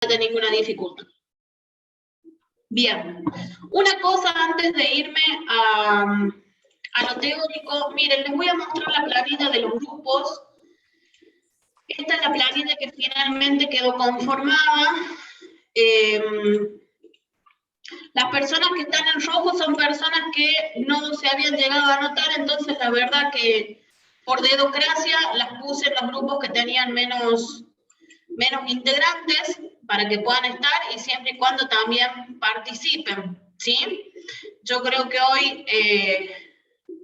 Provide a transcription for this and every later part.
haya ninguna dificultad. Bien, una cosa antes de irme a lo teórico, miren, les voy a mostrar la planilla de los grupos. Esta es la planilla que finalmente quedó conformada. Las personas que están en rojo son personas que no se habían llegado a anotar, entonces la verdad que por dedocracia las puse en los grupos que tenían menos integrantes para que puedan estar y siempre y cuando también participen, ¿sí? Yo creo que hoy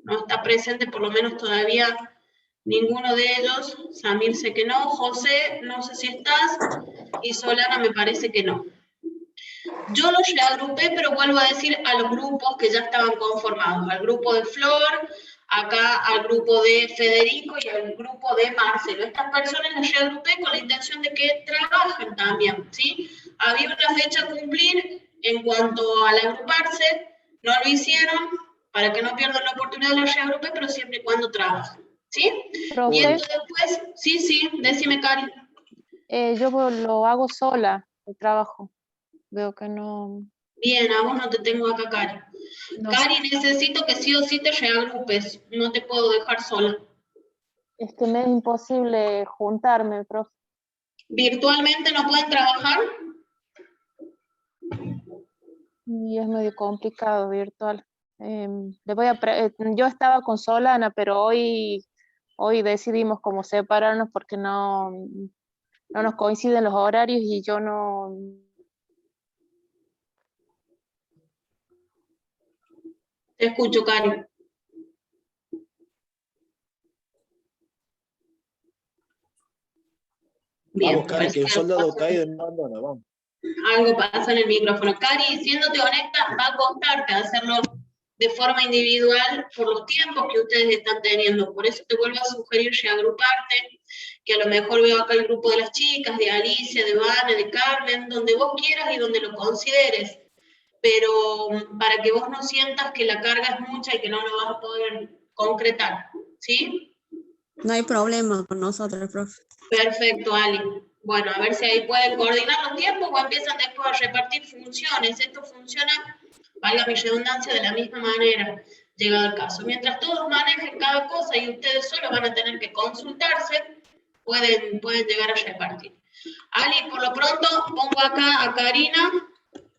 no está presente, por lo menos todavía, ninguno de ellos. Samir sé que no, José, no sé si estás, y Solana me parece que no. Yo los reagrupé, pero vuelvo a decir a los grupos que ya estaban conformados, al grupo de Flor, acá al grupo de Federico y al grupo de Marcelo. Estas personas las reagrupé con la intención de que trabajen también, ¿sí? Había una fecha a cumplir en cuanto al agruparse, no lo hicieron, para que no pierdan la oportunidad los reagrupé, pero siempre y cuando trabajen, ¿sí? Profe, Y entonces después, sí, decime, Cari. yo lo hago sola, el trabajo. Veo que no... Bien, a vos no te tengo acá, Cari. No, Cari, necesito que sí o sí te reagrupes, no te puedo dejar sola. es que me es imposible juntarme, profe. ¿Virtualmente no pueden trabajar? Y es medio complicado virtual. Yo estaba con Solana, pero hoy decidimos como separarnos porque no nos coinciden los horarios y yo no... Te escucho, Cari. Bien, Vamos, Cari, que el soldado caído no abandona, vamos. algo pasa en el micrófono. Cari, siéndote honesta, va a costarte hacerlo de forma individual por los tiempos que ustedes están teniendo. Por eso te vuelvo a sugerir reagruparte, que a lo mejor veo acá el grupo de las chicas, de Alicia, de Vane, de Carmen, donde vos quieras y donde lo consideres. Pero para que vos no sientas que la carga es mucha y que no lo vas a poder concretar, ¿sí? No hay problema con nosotros, profe. Perfecto, Ali. Bueno, a ver si ahí pueden coordinar los tiempos o empiezan después a repartir funciones. Esto funciona, valga mi redundancia, de la misma manera, llegado el caso. Mientras todos manejen cada cosa y ustedes solo van a tener que consultarse, pueden llegar a repartir. Ali, por lo pronto pongo acá a Karina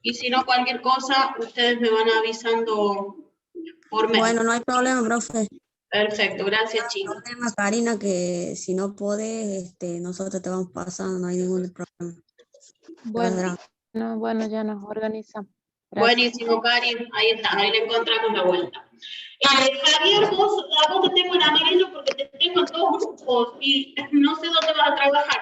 y si no cualquier cosa, ustedes me van avisando por mail. Bueno, no hay problema, profe. Perfecto, gracias, chicos. No hay problema, Karina, que si no podés, nosotros te vamos pasando, no hay ningún problema. Bueno, ya nos organizamos. Buenísimo, Cari, ahí está, ahí le encontramos la vuelta. Javier, a vos te tengo en amarillo porque te tengo en todos grupos y no sé dónde vas a trabajar.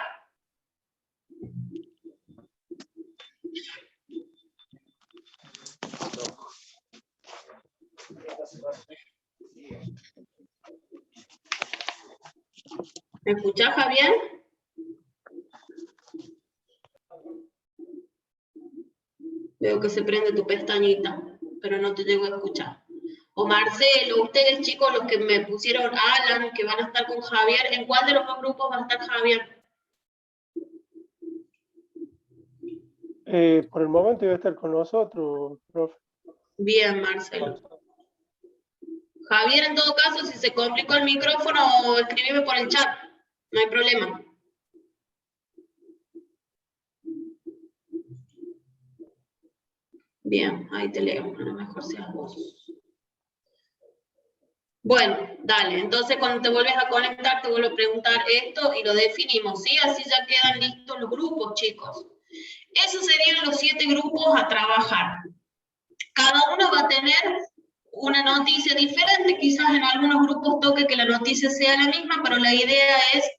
¿Me escuchás, Javier? Veo que se prende tu pestañita, pero no te llego a escuchar. O Marcelo, ustedes chicos, los que me pusieron Alan, que van a estar con Javier, ¿en cuál de los dos grupos va a estar Javier? Por el momento iba a estar con nosotros, profe. Bien, Marcelo. Javier, en todo caso, si se complicó el micrófono, escríbeme por el chat, no hay problema. Bien, ahí te leo, a lo mejor seas vos. Bueno, dale, entonces cuando te vuelves a conectar te vuelvo a preguntar esto y lo definimos, ¿sí? Así ya quedan listos los grupos, chicos. Esos serían los 7 grupos a trabajar. Cada uno va a tener una noticia diferente, quizás en algunos grupos toque que la noticia sea la misma, pero la idea es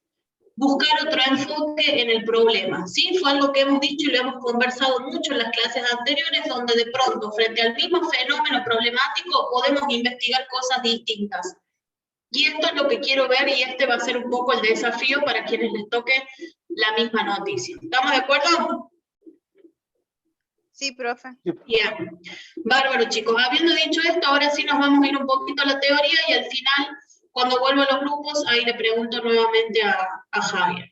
buscar otro enfoque en el problema, ¿sí? Fue algo que hemos dicho y lo hemos conversado mucho en las clases anteriores, donde de pronto, frente al mismo fenómeno problemático, podemos investigar cosas distintas. Y esto es lo que quiero ver y este va a ser un poco el desafío para quienes les toque la misma noticia. ¿Estamos de acuerdo? Sí, profe. Bien, bárbaro, chicos. Habiendo dicho esto, ahora sí nos vamos a ir un poquito a la teoría y al final, cuando vuelvo a los grupos, ahí le pregunto nuevamente a Javier.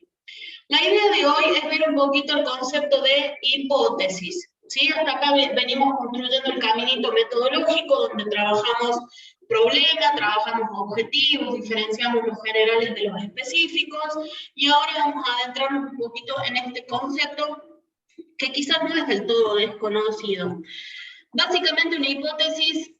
La idea de hoy es ver un poquito el concepto de hipótesis, ¿sí? Hasta acá venimos construyendo el caminito metodológico donde trabajamos problemas, trabajamos objetivos, diferenciamos los generales de los específicos, y ahora vamos a adentrarnos un poquito en este concepto que quizás no es del todo desconocido. Básicamente una hipótesis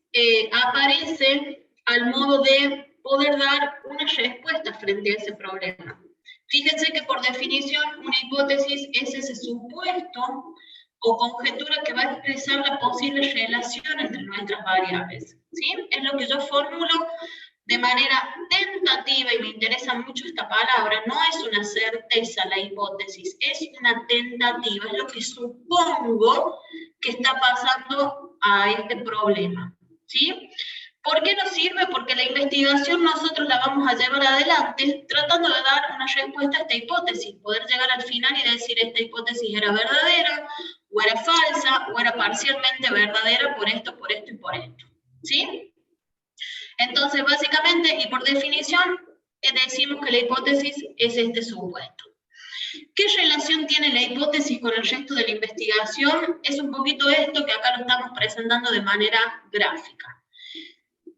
aparece al modo de poder dar una respuesta frente a ese problema. Fíjense que por definición una hipótesis es ese supuesto o conjetura que va a expresar la posible relación entre nuestras variables, ¿sí? Es lo que yo formulo de manera tentativa, y me interesa mucho esta palabra. No es una certeza la hipótesis, es una tentativa, es lo que supongo que está pasando a este problema, ¿sí? ¿Por qué nos sirve? Porque la investigación nosotros la vamos a llevar adelante tratando de dar una respuesta a esta hipótesis, poder llegar al final y decir esta hipótesis era verdadera, o era falsa, o era parcialmente verdadera por esto y por esto, ¿sí? Entonces, básicamente, y por definición, decimos que la hipótesis es este supuesto. ¿Qué relación tiene la hipótesis con el resto de la investigación? Es un poquito esto que acá lo estamos presentando de manera gráfica.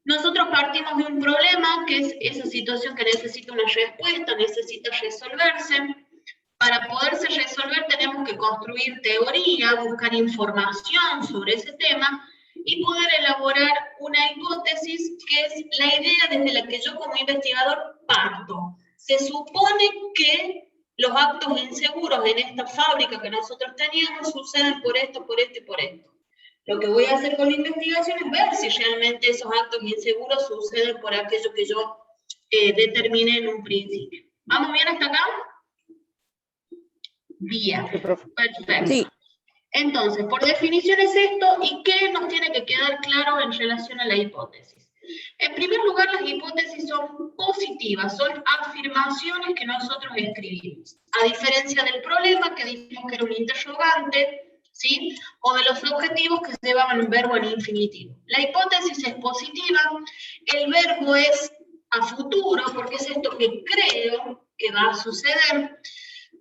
Nosotros partimos de un problema, que es esa situación que necesita una respuesta, necesita resolverse. Para poderse resolver tenemos que construir teoría, buscar información sobre ese tema y poder elaborar una hipótesis que es la idea desde la que yo como investigador parto. Se supone que los actos inseguros en esta fábrica que nosotros teníamos suceden por esto, por esto y por esto. Lo que voy a hacer con la investigación es ver si realmente esos actos inseguros suceden por aquello que yo determiné en un principio. ¿Vamos bien hasta acá? Bien, Sí, profe. perfecto. Sí. Entonces, por definición es esto, ¿y qué nos tiene que quedar claro en relación a la hipótesis? En primer lugar, las hipótesis son positivas, son afirmaciones que nosotros escribimos. A diferencia del problema, que dijimos que era un interrogante, ¿sí? O de los objetivos que llevaban un verbo en infinitivo. La hipótesis es positiva, el verbo es a futuro, porque es esto que creo que va a suceder.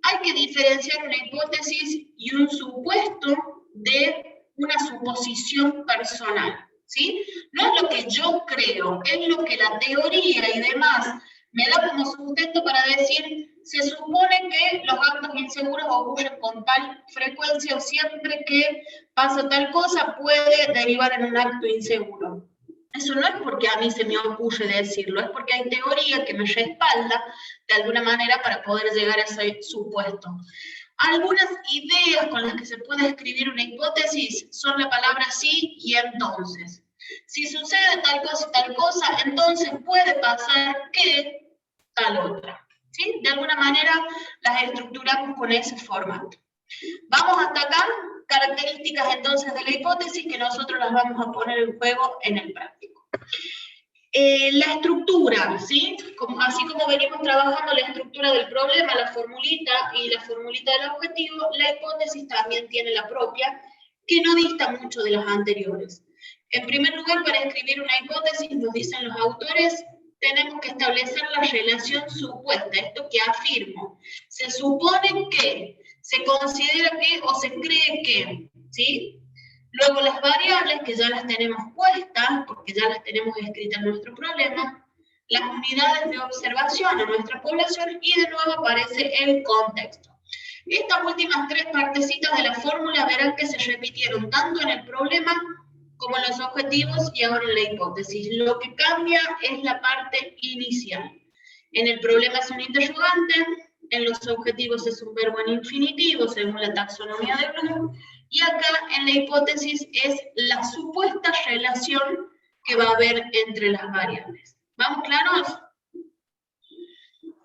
Hay que diferenciar una hipótesis y un supuesto de una suposición personal, ¿sí? No es lo que yo creo, es lo que la teoría y demás me da como sustento para decir, se supone que los actos inseguros ocurren con tal frecuencia o siempre que pasa tal cosa puede derivar en un acto inseguro. Eso no es porque a mí se me ocurre decirlo, es porque hay teoría que me respalda de alguna manera para poder llegar a ese supuesto. Algunas ideas con las que se puede escribir una hipótesis son la palabra sí y entonces. Si sucede tal cosa, entonces puede pasar que tal otra. ¿Sí? De alguna manera las estructuramos con ese formato. Vamos hasta acá, características entonces de la hipótesis que nosotros las vamos a poner en juego en el práctico. La estructura, ¿sí? Así como venimos trabajando la estructura del problema, la formulita y la formulita del objetivo, la hipótesis también tiene la propia, que no dista mucho de las anteriores. En primer lugar, para escribir una hipótesis, nos dicen los autores, tenemos que establecer la relación supuesta, esto que afirmo. Se supone que, se considera que o se cree que, ¿sí? Luego las variables, que ya las tenemos puestas, porque ya las tenemos escritas en nuestro problema, las unidades de observación a nuestra población, y de nuevo aparece el contexto. Estas últimas tres partecitas de la fórmula verán que se repitieron tanto en el problema como en los objetivos y ahora en la hipótesis. Lo que cambia es la parte inicial. En el problema es un interrogante, en los objetivos es un verbo en infinitivo, según la taxonomía de Bloom, y acá en la hipótesis es la supuesta relación que va a haber entre las variables. ¿Vamos claros?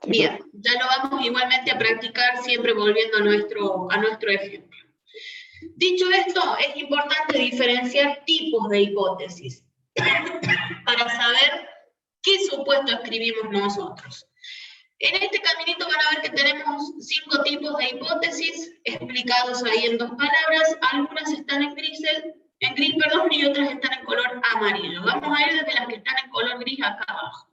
Bien, ya lo vamos igualmente a practicar, siempre volviendo a nuestro ejemplo. Dicho esto, es importante diferenciar tipos de hipótesis para saber qué supuesto escribimos nosotros. En este caminito van a ver que tenemos 5 tipos de hipótesis explicados ahí en 2 palabras. Algunas están en gris, y otras están en color amarillo. Vamos a ir desde las que están en color gris acá abajo.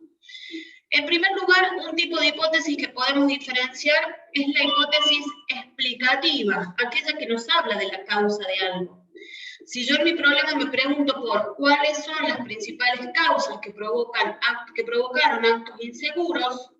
En primer lugar, un tipo de hipótesis que podemos diferenciar es la hipótesis explicativa, aquella que nos habla de la causa de algo. Si yo en mi problema me pregunto por cuáles son las principales causas que provocaron actos inseguros,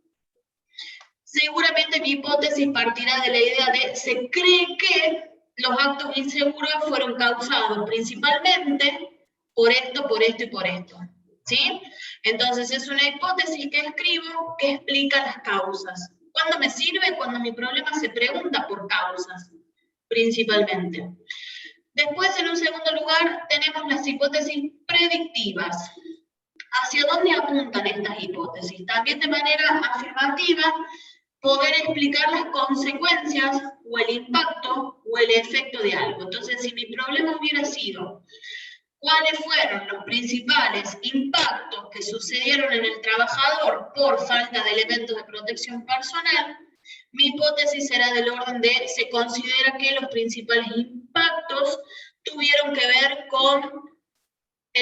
seguramente mi hipótesis partirá de la idea de se cree que los actos inseguros fueron causados principalmente por esto y por esto. ¿Sí? Entonces es una hipótesis que escribo que explica las causas. ¿Cuándo me sirve? Cuando mi problema se pregunta por causas, principalmente. Después, en un segundo lugar, tenemos las hipótesis predictivas. ¿Hacia dónde apuntan estas hipótesis? También de manera afirmativa, poder explicar las consecuencias o el impacto o el efecto de algo. Entonces, si mi problema hubiera sido ¿cuáles fueron los principales impactos que sucedieron en el trabajador por falta de elementos de protección personal? Mi hipótesis será del orden de, se considera que los principales impactos tuvieron que ver con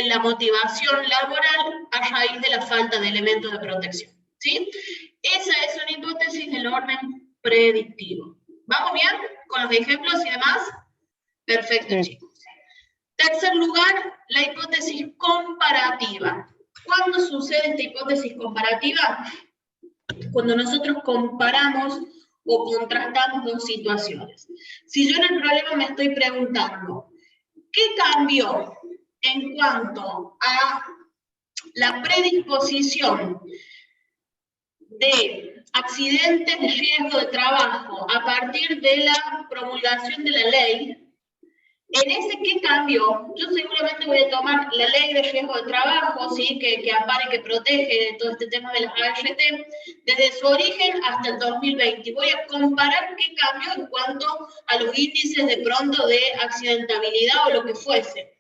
la motivación laboral a raíz de la falta de elementos de protección. ¿Sí? Esa es una hipótesis del orden predictivo. ¿Vamos bien con los ejemplos y demás? Perfecto, Sí. chicos. Tercer lugar, la hipótesis comparativa. ¿Cuándo sucede esta hipótesis comparativa? Cuando nosotros comparamos o contrastamos dos situaciones. Si yo en el problema me estoy preguntando, ¿qué cambió en cuanto a la predisposición de accidentes de riesgo de trabajo a partir de la promulgación de la ley? En ese ¿qué cambió? Yo seguramente voy a tomar la ley de riesgo de trabajo, ¿sí? que ampara y que protege todo este tema de las ART, desde su origen hasta el 2020. Voy a comparar qué cambió en cuanto a los índices de pronto de accidentabilidad o lo que fuese.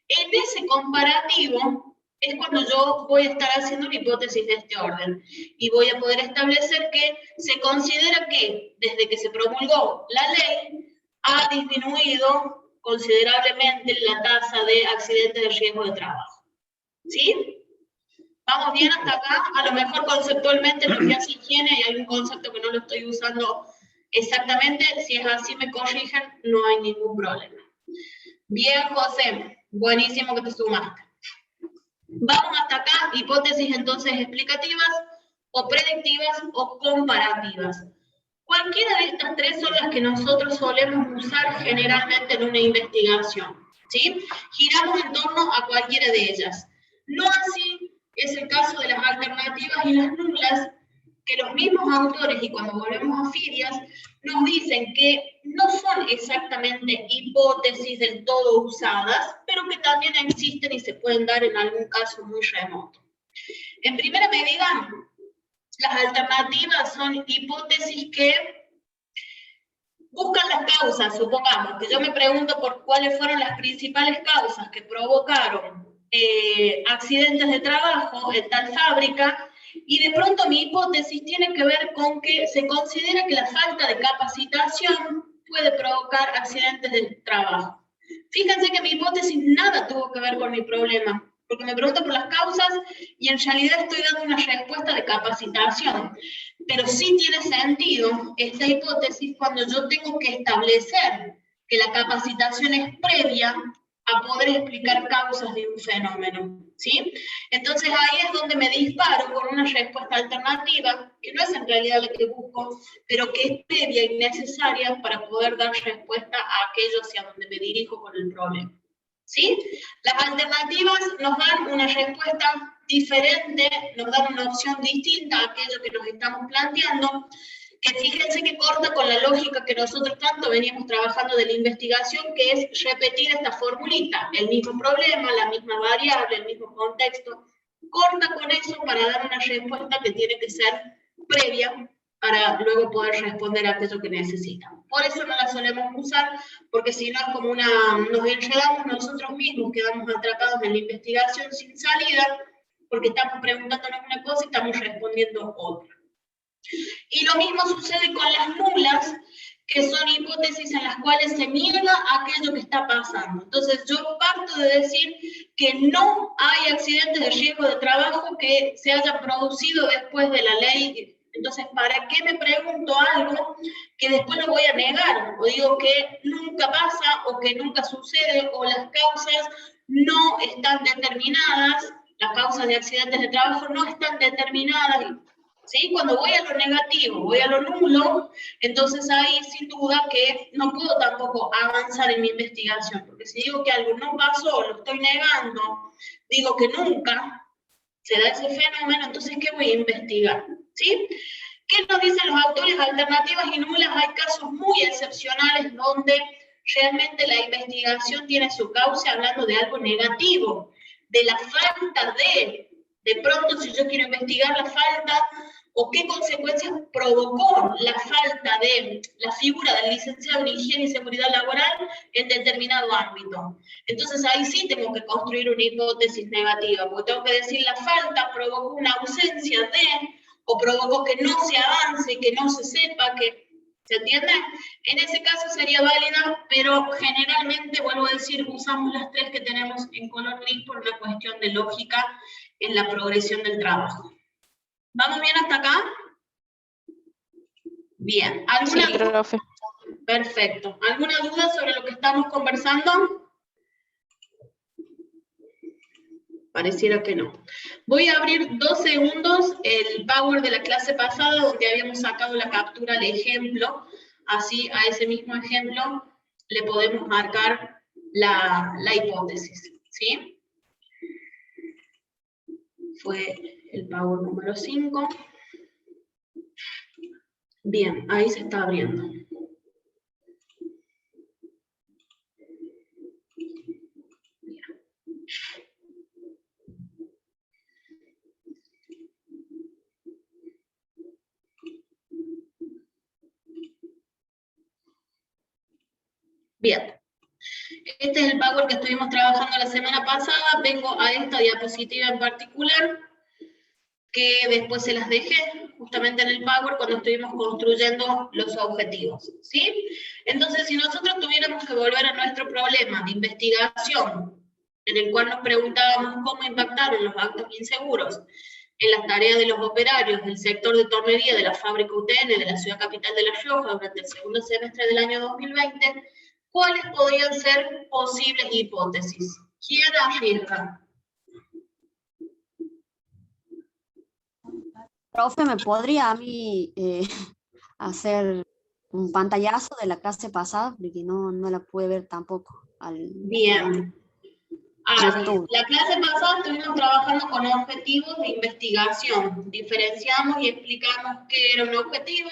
En ese comparativo es cuando yo voy a estar haciendo una hipótesis de este orden y voy a poder establecer que se considera que desde que se promulgó la ley ha disminuido considerablemente la tasa de accidentes de riesgo de trabajo. ¿Sí? ¿Vamos bien hasta acá? A lo mejor conceptualmente en lo que hace higiene hay algún concepto que no lo estoy usando exactamente. Si es así me corrigen, no hay ningún problema. Bien, José. Buenísimo que te sumaste. Vamos hasta acá. Hipótesis entonces explicativas o predictivas o comparativas. Cualquiera de estas tres son las que nosotros solemos usar generalmente en una investigación, ¿sí? Giramos en torno a cualquiera de ellas. No así es el caso de las alternativas y las nulas, que los mismos autores, y cuando volvemos a Firias, nos dicen que no son exactamente hipótesis del todo usadas, pero que también existen y se pueden dar en algún caso muy remoto. En primera medida, las alternativas son hipótesis que buscan las causas. Supongamos que yo me pregunto por cuáles fueron las principales causas que provocaron accidentes de trabajo en tal fábrica, y de pronto mi hipótesis tiene que ver con que se considera que la falta de capacitación puede provocar accidentes de trabajo. Fíjense que mi hipótesis nada tuvo que ver con mi problema, porque me pregunto por las causas y en realidad estoy dando una respuesta de capacitación. Pero sí tiene sentido esta hipótesis cuando yo tengo que establecer que la capacitación es previa a poder explicar causas de un fenómeno, ¿sí? Entonces ahí es donde me disparo con una respuesta alternativa, que no es en realidad la que busco, pero que es previa y necesaria para poder dar respuesta a aquello hacia donde me dirijo con el problema, ¿sí? Las alternativas nos dan una respuesta diferente, nos dan una opción distinta a aquello que nos estamos planteando, que fíjense que corta con la lógica que nosotros tanto veníamos trabajando de la investigación, que es repetir esta formulita, el mismo problema, la misma variable, el mismo contexto, corta con eso para dar una respuesta que tiene que ser previa para luego poder responder a aquello que necesitan. Por eso no la solemos usar, porque si no es como nos enredamos nosotros mismos, quedamos atrapados en la investigación sin salida, porque estamos preguntándonos una cosa y estamos respondiendo otra. Y lo mismo sucede con las nulas, que son hipótesis en las cuales se niega aquello que está pasando. Entonces, yo parto de decir que no hay accidentes de riesgo de trabajo que se hayan producido después de la ley. Entonces, ¿para qué me pregunto algo que después lo voy a negar? O digo que nunca pasa, o que nunca sucede, o las causas no están determinadas, las causas de accidentes de trabajo no están determinadas. ¿Sí? Cuando voy a lo negativo, voy a lo nulo, entonces ahí sin duda que no puedo tampoco avanzar en mi investigación, porque si digo que algo no pasó, lo estoy negando, digo que nunca se da ese fenómeno, entonces ¿qué voy a investigar? ¿Sí? ¿Qué nos dicen los autores? Alternativas y nulas, hay casos muy excepcionales donde realmente la investigación tiene su causa hablando de algo negativo, de la falta de pronto si yo quiero investigar la falta o qué consecuencias provocó la falta de la figura del licenciado en higiene y seguridad laboral en determinado ámbito. Entonces ahí sí tengo que construir una hipótesis negativa, porque tengo que decir la falta provocó una ausencia de, o provocó que no se avance, que no se sepa, que, ¿se entiende? En ese caso sería válida, pero generalmente, vuelvo a decir, usamos las tres que tenemos en color gris por una cuestión de lógica en la progresión del trabajo. ¿Vamos bien hasta acá? Bien. ¿Alguna Sí, profe. Perfecto. ¿Alguna duda sobre lo que estamos conversando? Pareciera que no. Voy a abrir 2 segundos el Power de la clase pasada, donde habíamos sacado la captura del ejemplo. Así, a ese mismo ejemplo le podemos marcar la hipótesis. ¿Sí? Fue el Power número 5. Bien, ahí se está abriendo. Bien. Este es el Power que estuvimos trabajando la semana pasada. Vengo a esta diapositiva en particular, que después se las dejé justamente en el Power cuando estuvimos construyendo los objetivos, ¿sí? Entonces, si nosotros tuviéramos que volver a nuestro problema de investigación, en el cual nos preguntábamos cómo impactaron los actos inseguros en las tareas de los operarios del sector de tornería de la fábrica UTN de la ciudad capital de La Rioja durante el segundo semestre del año 2020, ¿cuáles podrían ser posibles hipótesis? ¿Quién arriesga? Profe, ¿me podría a mí hacer un pantallazo de la clase pasada? Porque no la pude ver tampoco. Bien. La clase pasada estuvimos trabajando con objetivos de investigación. Diferenciamos y explicamos qué era un objetivo,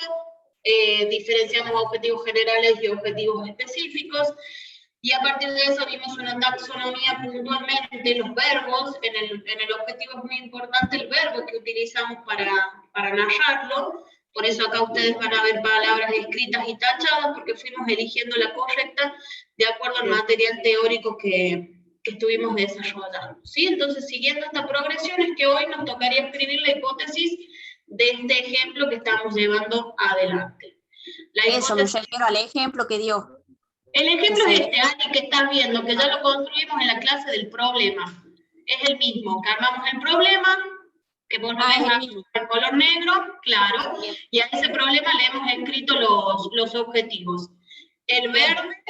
diferenciamos objetivos generales y objetivos específicos, y a partir de eso vimos una taxonomía puntualmente, los verbos. En el objetivo es muy importante el verbo que utilizamos para narrarlo. Por eso acá ustedes van a ver palabras escritas y tachadas, porque fuimos eligiendo la correcta de acuerdo al material teórico que estuvimos desarrollando. ¿Sí? Entonces, siguiendo esta progresión, es que hoy nos tocaría escribir la hipótesis de este ejemplo que estamos llevando adelante. Eso, me refiero al ejemplo que dio. El ejemplo es este, Ani, que estás viendo, que ya lo construimos en la clase del problema. Es el mismo, que armamos el problema, que vos lo ves en color negro, claro, y a ese problema le hemos escrito los objetivos. El verde,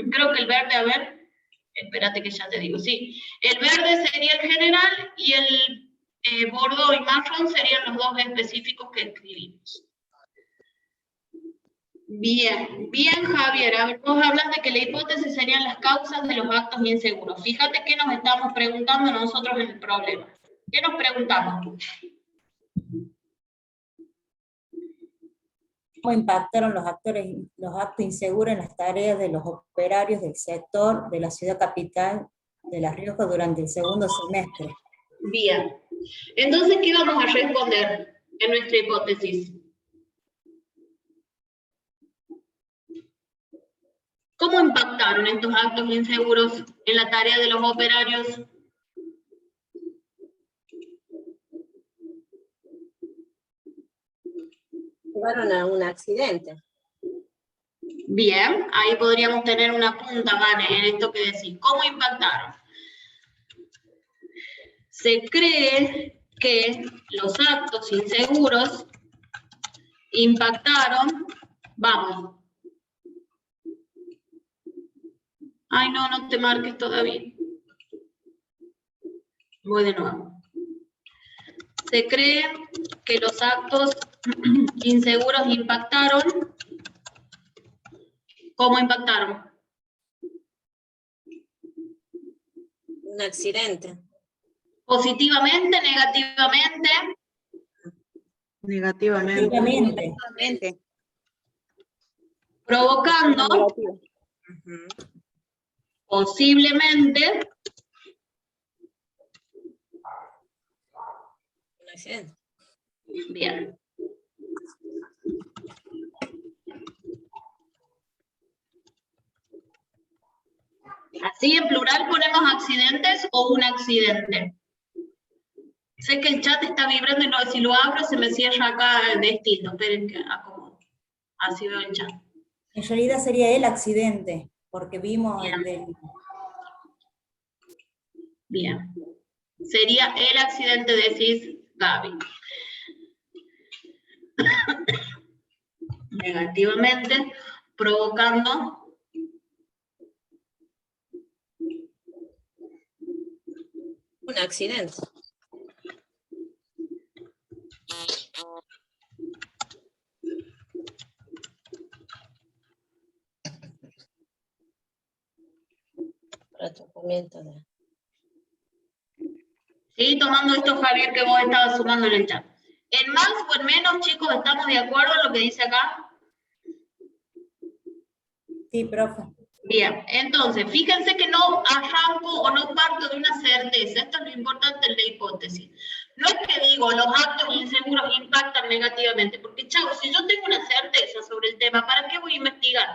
creo que el verde, a ver, espérate que ya te digo, sí. El verde sería el general y el bordo y marrón serían los dos específicos que escribimos. Bien, bien, Javier. A ver, vos hablas de que la hipótesis serían las causas de los actos inseguros. Fíjate qué nos estamos preguntando nosotros en el problema. ¿Qué nos preguntamos? ¿Cómo impactaron los actos inseguros en las tareas de los operarios del sector de la ciudad capital de La Rioja durante el segundo semestre? Bien. Entonces, ¿qué vamos a responder en nuestra hipótesis? ¿Cómo impactaron estos actos inseguros en la tarea de los operarios? Llevaron a un accidente. Bien, ahí podríamos tener una punta, Vane, en esto que decís. ¿Cómo impactaron? Se cree que los actos inseguros impactaron, vamos. Ay, no, no te marques todavía. Voy de nuevo. Se cree que los actos inseguros impactaron. ¿Cómo impactaron? Un accidente. ¿Positivamente, negativamente? Negativamente. Negativamente. Provocando, Negativo. Ujú. posiblemente, Un accidente. bien. Así en plural ponemos accidentes o un accidente. Sé que el chat está vibrando y no, si lo abro se me cierra acá de estilo. Esperen que acomodo. Así veo el chat. En realidad sería el accidente, porque vimos el del... Bien. Sería el accidente, decís, Gaby. Negativamente, provocando Un accidente. Tratamiento de... Sí, tomando esto, Javier, que vos estabas sumando en el chat. En más o en menos, chicos, ¿estamos de acuerdo en lo que dice acá? Sí, profe. Bien, entonces, fíjense que no arranco o no parto de una certeza. Esto es lo importante en la hipótesis. No es que digo, los actos inseguros impactan negativamente, porque, chavo, si yo tengo una certeza sobre el tema, ¿para qué voy a investigar?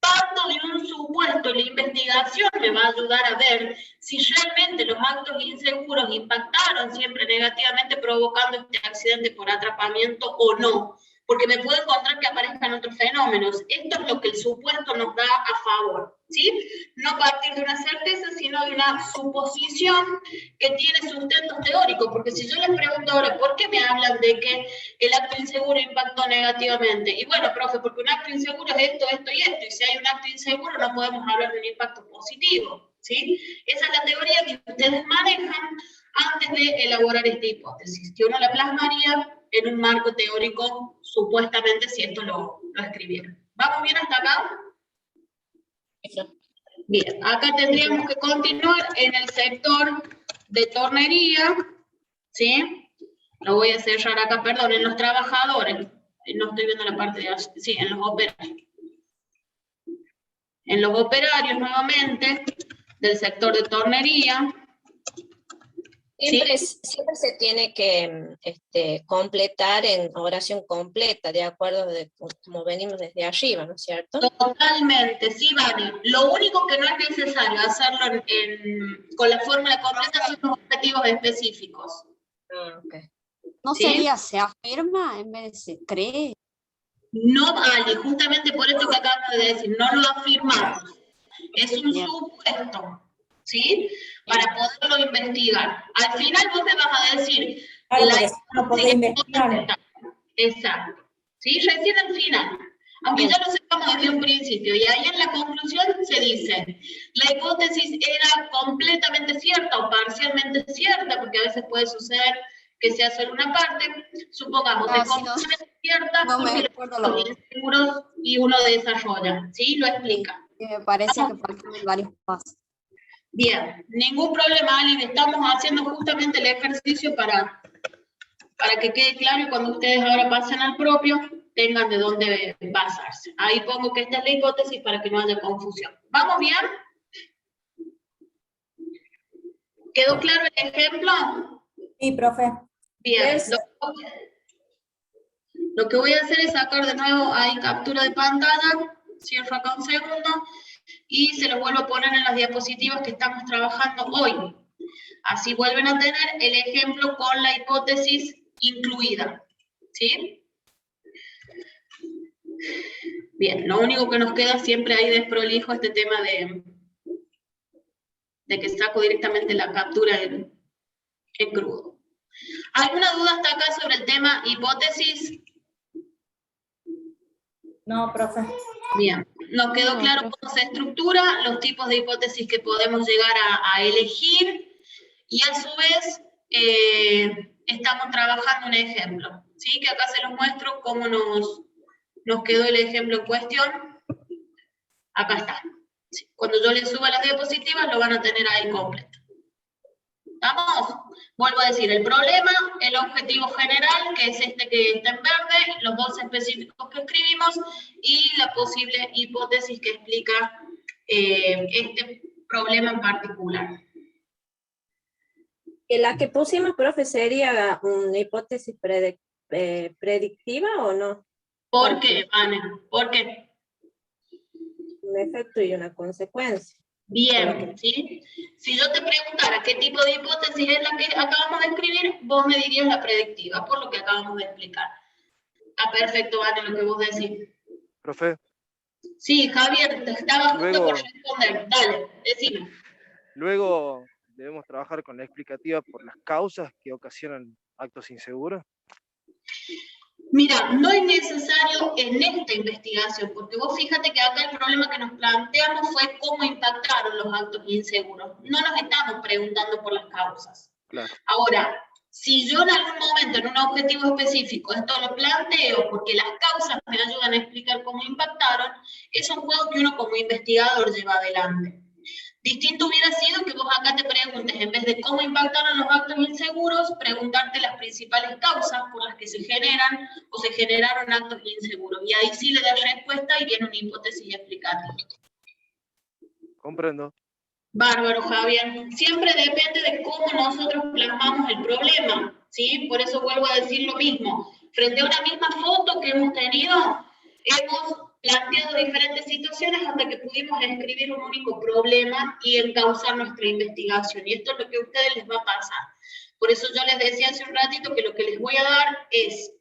Parto de un supuesto, la investigación me va a ayudar a ver si realmente los actos inseguros impactaron siempre negativamente provocando este accidente por atrapamiento o no, porque me puedo encontrar que aparezcan otros fenómenos. Esto es lo que el supuesto nos da a favor, ¿sí? No partir de una certeza, sino de una suposición que tiene sustento teórico, porque si yo les pregunto ahora, ¿por qué me hablan de que el acto inseguro impactó negativamente? Y bueno, profe, porque un acto inseguro es esto, esto y esto, y si hay un acto inseguro no podemos hablar de un impacto positivo, ¿sí? Esa es la teoría que ustedes manejan antes de elaborar esta hipótesis, que uno la plasmaría en un marco teórico, supuestamente, si esto lo escribiera. ¿Vamos bien hasta acá? Bien, acá tendríamos que continuar en el sector de tornería, ¿sí? Lo voy a cerrar acá, perdón, en los trabajadores. No estoy viendo la parte de allá, sí, en los operarios. En los operarios, nuevamente, del sector de tornería. Siempre, ¿Sí? siempre se tiene que completar en oración completa, de acuerdo de como venimos desde arriba, ¿no es cierto? Totalmente, sí, Vani. Lo único que no es necesario hacerlo con la fórmula completa son los objetivos específicos. Ah, okay. ¿No ¿Sí? sería se afirma en vez de se cree? No vale, justamente por esto que acabo de decir, no lo afirmamos. Es un Bien. supuesto, ¿sí? Para poderlo investigar. Al final vos me vas a decir... Claro, la porque si no podés investigar. Exacto. ¿Sí? Recién al final. Aunque ya lo sepamos desde un principio. Y ahí en la conclusión se dice, la hipótesis era completamente cierta o parcialmente cierta, porque a veces puede suceder que sea solo una parte. Supongamos, es Si no, completamente cierta no me porque acuerdo los inseguros y uno desarrolla. ¿Sí? Lo explica. me parece que faltan varios pasos. Bien, ningún problema, Ali. Estamos haciendo justamente el ejercicio para que quede claro y cuando ustedes ahora pasen al propio, tengan de dónde basarse. Ahí pongo que esta es la hipótesis para que no haya confusión. ¿Vamos bien? ¿Quedó claro el ejemplo? Sí, profe. Bien. Lo que voy a hacer es sacar de nuevo ahí captura de pantalla, cierro acá un segundo, y se los vuelvo a poner en las diapositivas que estamos trabajando hoy. Así vuelven a tener el ejemplo con la hipótesis incluida. ¿Sí? Bien, lo único que nos queda siempre ahí desprolijo este tema de que saco directamente la captura en crudo. ¿Alguna duda hasta acá sobre el tema hipótesis? No, profe. Bien, nos quedó No, claro cómo se estructura, los tipos de hipótesis que podemos llegar a elegir y a su vez estamos trabajando un ejemplo, ¿sí? Que acá se los muestro cómo nos quedó el ejemplo en cuestión. Acá está. Sí, cuando yo les suba las diapositivas lo van a tener ahí completo. ¿Estamos? Vuelvo a decir, el problema, el objetivo general, que es este que está en verde, los dos específicos que escribimos, y la posible hipótesis que explica este problema en particular. ¿La que pusimos, profe, sería una hipótesis predictiva o no? ¿Por qué, Vane? ¿Por qué? Un efecto y una consecuencia. Bien, ¿sí? Si yo te preguntara qué tipo de hipótesis es la que acabamos de escribir, vos me dirías la predictiva, por lo que acabamos de explicar. Ah, perfecto, Vane, lo que vos decís. Profe, Sí, Javier, te estaba justo Luego- por responder. Dale, decime. luego debemos trabajar con la explicativa por las causas que ocasionan actos inseguros. Mira, no es necesario en esta investigación, porque vos fíjate que acá el problema que nos planteamos fue cómo impactaron los actos inseguros. No nos estamos preguntando por las causas. Claro. Ahora, si yo en algún momento, en un objetivo específico, esto lo planteo porque las causas me ayudan a explicar cómo impactaron, es un juego que uno como investigador lleva adelante. Distinto hubiera sido que vos acá te preguntes, en vez de cómo impactaron los actos inseguros, preguntarte las principales causas por las que se generan o se generaron actos inseguros. Y ahí sí le das respuesta y viene una hipótesis explicativa. Comprendo. Bárbaro, Javier. Siempre depende de cómo nosotros plasmamos el problema, ¿sí? Por eso vuelvo a decir lo mismo. Frente a una misma foto que hemos tenido, hemos planteado diferentes situaciones hasta que pudimos escribir un único problema y encauzar nuestra investigación. Y esto es lo que a ustedes les va a pasar. Por eso yo les decía hace un ratito que lo que les voy a dar es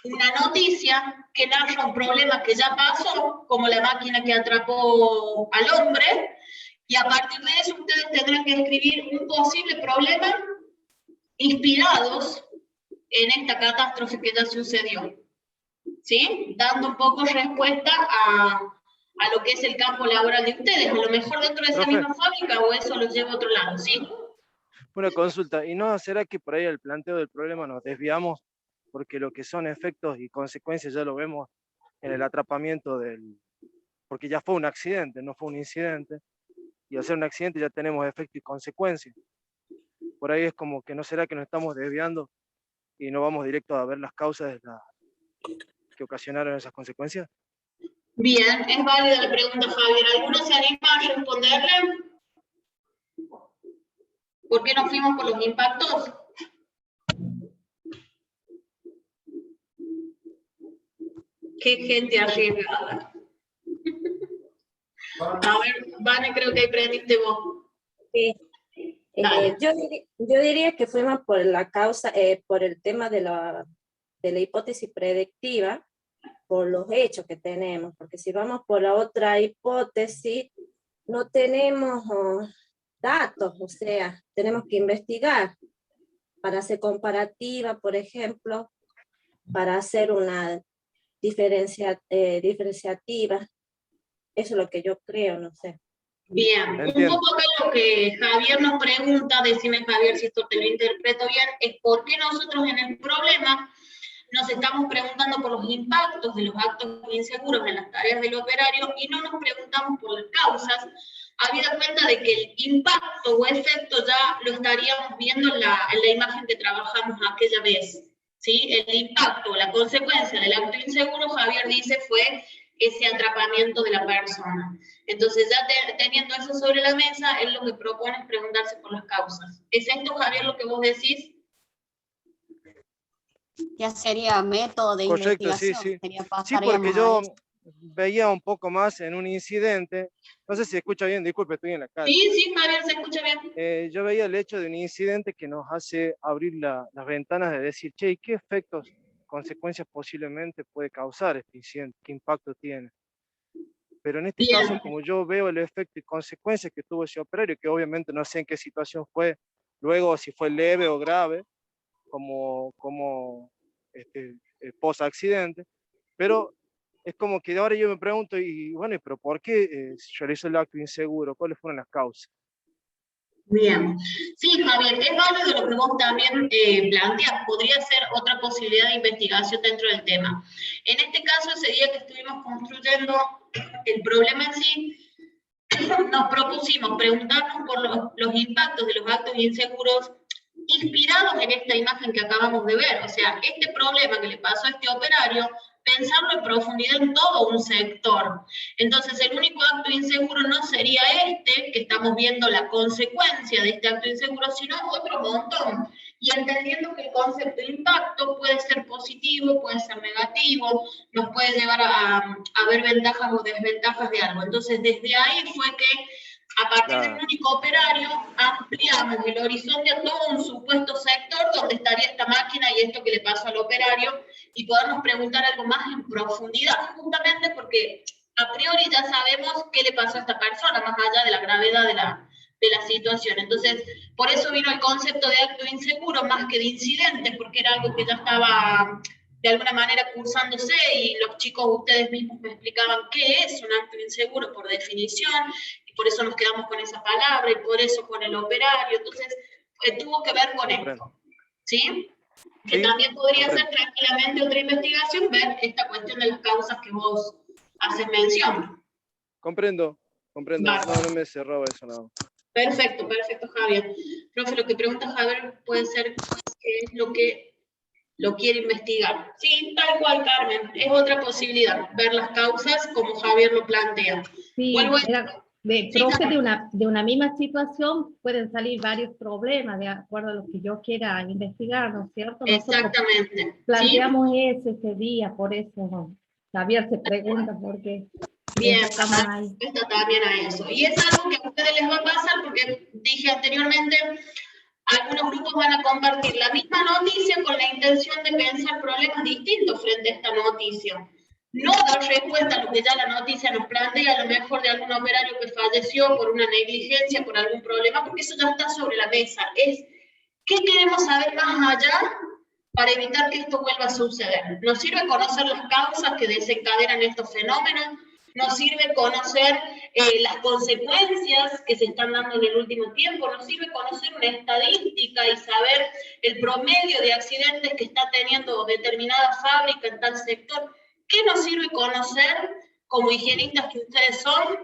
una noticia que narra un problema que ya pasó, como la máquina que atrapó al hombre, y a partir de eso ustedes tendrán que escribir un posible problema inspirados en esta catástrofe que ya sucedió, ¿sí? Dando un poco respuesta a lo que es el campo laboral de ustedes. A lo mejor dentro de esa Profe. misma fábrica o eso los lleva a otro lado, ¿sí? Una consulta, ¿y no será que por ahí el planteo del problema nos desviamos? Porque lo que son efectos y consecuencias ya lo vemos en el atrapamiento porque ya fue un accidente, no fue un incidente, y al ser un accidente ya tenemos efectos y consecuencias. Por ahí es como que no será que nos estamos desviando y no vamos directo a ver las causas que ocasionaron esas consecuencias. Bien, es válida la pregunta, Javier. ¿Alguno se anima a responderle? ¿Por qué nos fuimos por los impactos? Qué gente arriesgada. A ver, Vane, creo que ahí prendiste vos. Sí. Dale. Yo diría que fuimos por la causa, por el tema de la hipótesis predictiva, por los hechos que tenemos, porque si vamos por la otra hipótesis, no tenemos datos, o sea, tenemos que investigar para hacer comparativa, por ejemplo, para hacer una diferenciativa. Eso es lo que yo creo, no sé. Bien, Entiendo. un poco acá lo que Javier nos pregunta, decime Javier si esto te lo interpreto bien, es por qué nosotros en el problema nos estamos preguntando por los impactos de los actos inseguros en las tareas del operario y no nos preguntamos por las causas, habida cuenta de que el impacto o efecto ya lo estaríamos viendo en la imagen que trabajamos aquella vez, ¿sí? El impacto o la consecuencia del acto inseguro, Javier dice, fue ese atrapamiento de la persona. Entonces, ya teniendo eso sobre la mesa, él lo que propone es preguntarse por las causas. ¿Es esto, Javier, lo que vos decís? Ya sería método de Correcto, sí, investigación. sí. Sería Sí, pasaríamos porque a yo eso. veía un poco más en un incidente, no sé si escucha bien, disculpe, estoy en la calle. Sí, sí, Javier, se escucha bien. Yo veía el hecho de un incidente que nos hace abrir las ventanas de decir, che, ¿y qué efectos, consecuencias posiblemente puede causar este incidente? ¿Qué impacto tiene? Pero en este caso, como yo veo el efecto y consecuencias que tuvo ese operario, que obviamente no sé en qué situación fue, luego si fue leve o grave, como post-accidente, pero es como que ahora yo me pregunto, y bueno, ¿pero por qué se realizó el acto inseguro? ¿Cuáles fueron las causas? Bien. Sí, Javier, es válido lo que vos también planteás. Podría ser otra posibilidad de investigación dentro del tema. En este caso, ese día que estuvimos construyendo el problema en sí, nos propusimos preguntarnos por los impactos de los actos inseguros inspirados en esta imagen que acabamos de ver. O sea, este problema que le pasó a este operario, pensarlo en profundidad en todo un sector. Entonces, el único acto inseguro no sería este, que estamos viendo la consecuencia de este acto inseguro, sino otro montón. Y entendiendo que el concepto de impacto puede ser positivo, puede ser negativo, nos puede llevar a ver ventajas o desventajas de algo. Entonces, desde ahí fue que a partir de un único operario, ampliamos el horizonte a todo un supuesto sector donde estaría esta máquina y esto que le pasó al operario, y podernos preguntar algo más en profundidad, justamente porque a priori ya sabemos qué le pasó a esta persona, más allá de la gravedad de la situación. Entonces, por eso vino el concepto de acto inseguro más que de incidente, porque era algo que ya estaba de alguna manera cursándose, y los chicos, ustedes mismos me explicaban qué es un acto inseguro por definición, y por eso nos quedamos con esa palabra, y por eso con el operario. Entonces, tuvo que ver con esto, ¿sí? Que también podría ser tranquilamente otra investigación, ver esta cuestión de las causas que vos haces mención. Comprendo. No me cerraba eso nada. Perfecto, Javier. Profe, lo que pregunta Javier puede ser qué es lo que lo quiere investigar. Sí, tal cual, Carmen. Es otra posibilidad, ver las causas como Javier lo plantea. Sí, profe, de una misma situación pueden salir varios problemas de acuerdo a lo que yo quiera investigar, ¿no es cierto? Exactamente. Nosotros planteamos eso ese día, por eso Javier se pregunta por qué. Bien, respuesta también a eso. Y es algo que a ustedes les va a pasar, porque dije anteriormente, algunos grupos van a compartir la misma noticia con la intención de pensar problemas distintos frente a esta noticia. No dar respuesta a lo que ya la noticia nos plantea, a lo mejor de algún operario que falleció por una negligencia, por algún problema, porque eso ya está sobre la mesa. Es qué queremos saber más allá para evitar que esto vuelva a suceder. Nos sirve conocer las causas que desencadenan estos fenómenos, nos sirve conocer las consecuencias que se están dando en el último tiempo, nos sirve conocer una estadística y saber el promedio de accidentes que está teniendo determinada fábrica en tal sector. ¿Qué nos sirve conocer como higienistas que ustedes son,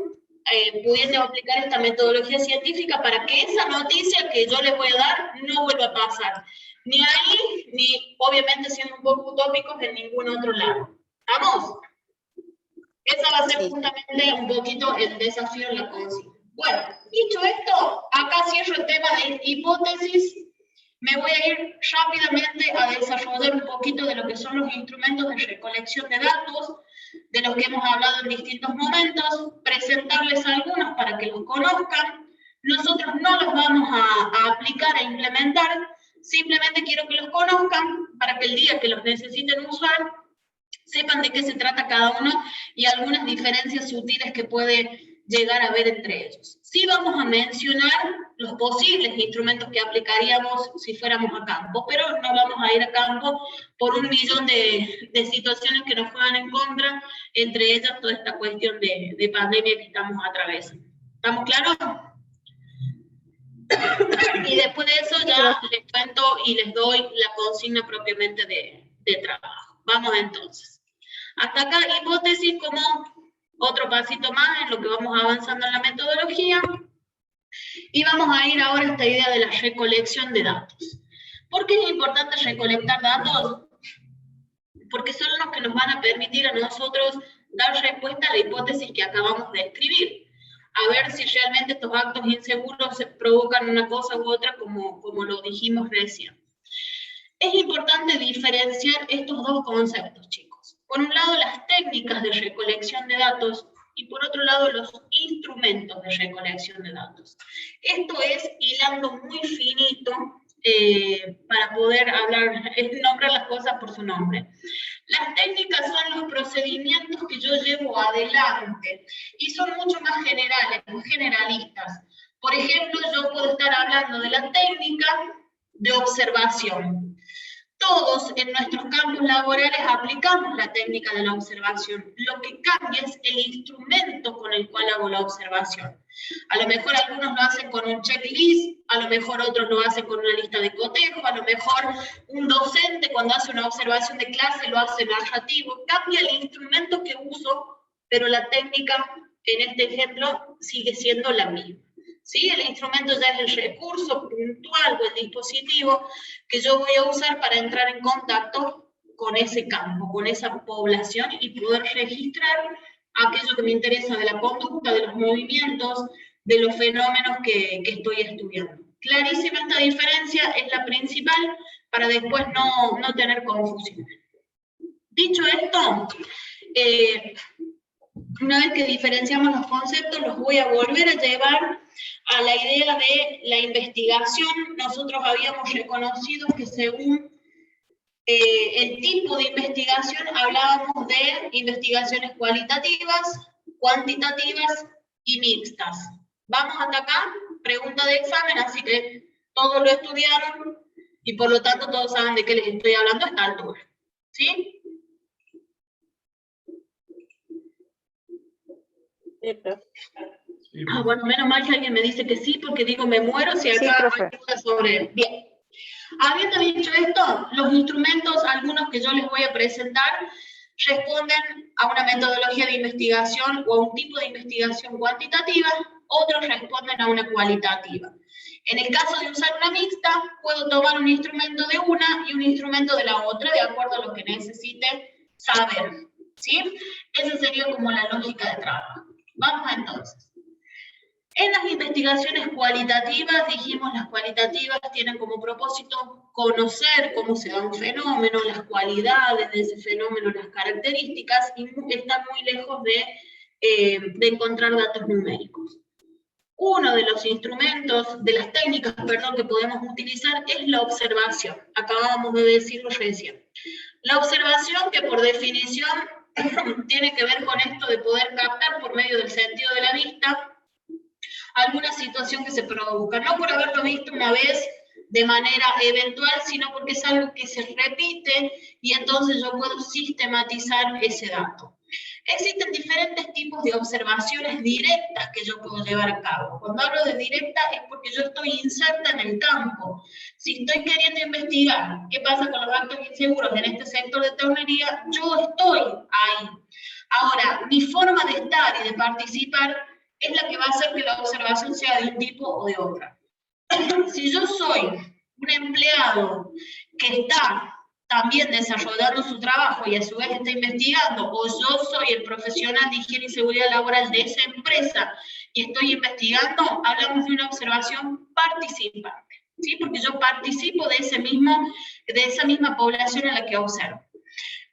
pudiendo aplicar esta metodología científica para que esa noticia que yo les voy a dar no vuelva a pasar? Ni ahí, ni obviamente siendo un poco utópicos en ningún otro lado. ¿Vamos? Esa va a ser justamente un poquito el desafío en la consigna. Bueno, dicho esto, acá cierro el tema de hipótesis. Me voy a ir rápidamente a desarrollar un poquito de lo que son los instrumentos de recolección de datos, de los que hemos hablado en distintos momentos, presentarles algunos para que los conozcan. Nosotros no los vamos a aplicar e implementar, simplemente quiero que los conozcan para que el día que los necesiten usar, sepan de qué se trata cada uno y algunas diferencias sutiles que puede llegar a haber entre ellos. Sí vamos a mencionar los posibles instrumentos que aplicaríamos si fuéramos a campo, pero no vamos a ir a campo por un millón de situaciones que nos juegan en contra, entre ellas toda esta cuestión de pandemia que estamos atravesando. ¿Estamos claros? Y después de eso ya les cuento y les doy la consigna propiamente de trabajo. Vamos entonces. Hasta acá, hipótesis como otro pasito más en lo que vamos avanzando en la metodología. Y vamos a ir ahora a esta idea de la recolección de datos. ¿Por qué es importante recolectar datos? Porque son los que nos van a permitir a nosotros dar respuesta a la hipótesis que acabamos de escribir. A ver si realmente estos actos inseguros provocan una cosa u otra, como lo dijimos recién. Es importante diferenciar estos dos conceptos, chicos. Por un lado, las técnicas de recolección de datos y por otro lado, los instrumentos de recolección de datos. Esto es hilando muy finito para poder nombrar las cosas por su nombre. Las técnicas son los procedimientos que yo llevo adelante y son mucho más generales, muy generalistas. Por ejemplo, yo puedo estar hablando de la técnica de observación. Todos en nuestros campos laborales aplicamos la técnica de la observación. Lo que cambia es el instrumento con el cual hago la observación. A lo mejor algunos lo hacen con un checklist, a lo mejor otros lo hacen con una lista de cotejo, a lo mejor un docente cuando hace una observación de clase lo hace narrativo. Cambia el instrumento que uso, pero la técnica en este ejemplo sigue siendo la misma. ¿Sí? El instrumento ya es el recurso puntual o el dispositivo que yo voy a usar para entrar en contacto con ese campo, con esa población y poder registrar aquello que me interesa de la conducta, de los movimientos, de los fenómenos que estoy estudiando. Clarísima esta diferencia, es la principal para después no tener confusión. Dicho esto, una vez que diferenciamos los conceptos, los voy a volver a llevar a la idea de la investigación. Nosotros habíamos reconocido que según el tipo de investigación hablábamos de investigaciones cualitativas, cuantitativas y mixtas. ¿Vamos hasta acá? Pregunta de examen, así que todos lo estudiaron y por lo tanto todos saben de qué les estoy hablando a esta altura. ¿Sí? Bueno, menos mal que alguien me dice que sí, porque digo, me muero si acá hay dudas sobre él. Bien. Habiendo dicho esto, los instrumentos, algunos que yo les voy a presentar, responden a una metodología de investigación o a un tipo de investigación cuantitativa, otros responden a una cualitativa. En el caso de usar una mixta, puedo tomar un instrumento de una y un instrumento de la otra, de acuerdo a lo que necesite saber. ¿Sí? Esa sería como la lógica de trabajo. Vamos entonces. En las investigaciones cualitativas, dijimos, las cualitativas tienen como propósito conocer cómo se da un fenómeno, las cualidades de ese fenómeno, las características, y están muy lejos de encontrar datos numéricos. Uno de los instrumentos, de las técnicas, perdón, que podemos utilizar es la observación. Acabábamos de decirlo recién. La observación, que por definición tiene que ver con esto de poder captar por medio del sentido de la vista alguna situación que se produzca, no por haberlo visto una vez de manera eventual, sino porque es algo que se repite y entonces yo puedo sistematizar ese dato. Existen diferentes tipos de observaciones directas que yo puedo llevar a cabo. Cuando hablo de directa es porque yo estoy inserta en el campo. Si estoy queriendo investigar qué pasa con los actos inseguros en este sector de Taunería, yo estoy ahí. Ahora, mi forma de estar y de participar es la que va a hacer que la observación sea de un tipo o de otra. Si yo soy un empleado que está también desarrollando su trabajo y a su vez está investigando, o yo soy el profesional de higiene y seguridad laboral de esa empresa y estoy investigando, hablamos de una observación participante, ¿sí? Porque yo participo de esa misma población a la que observo.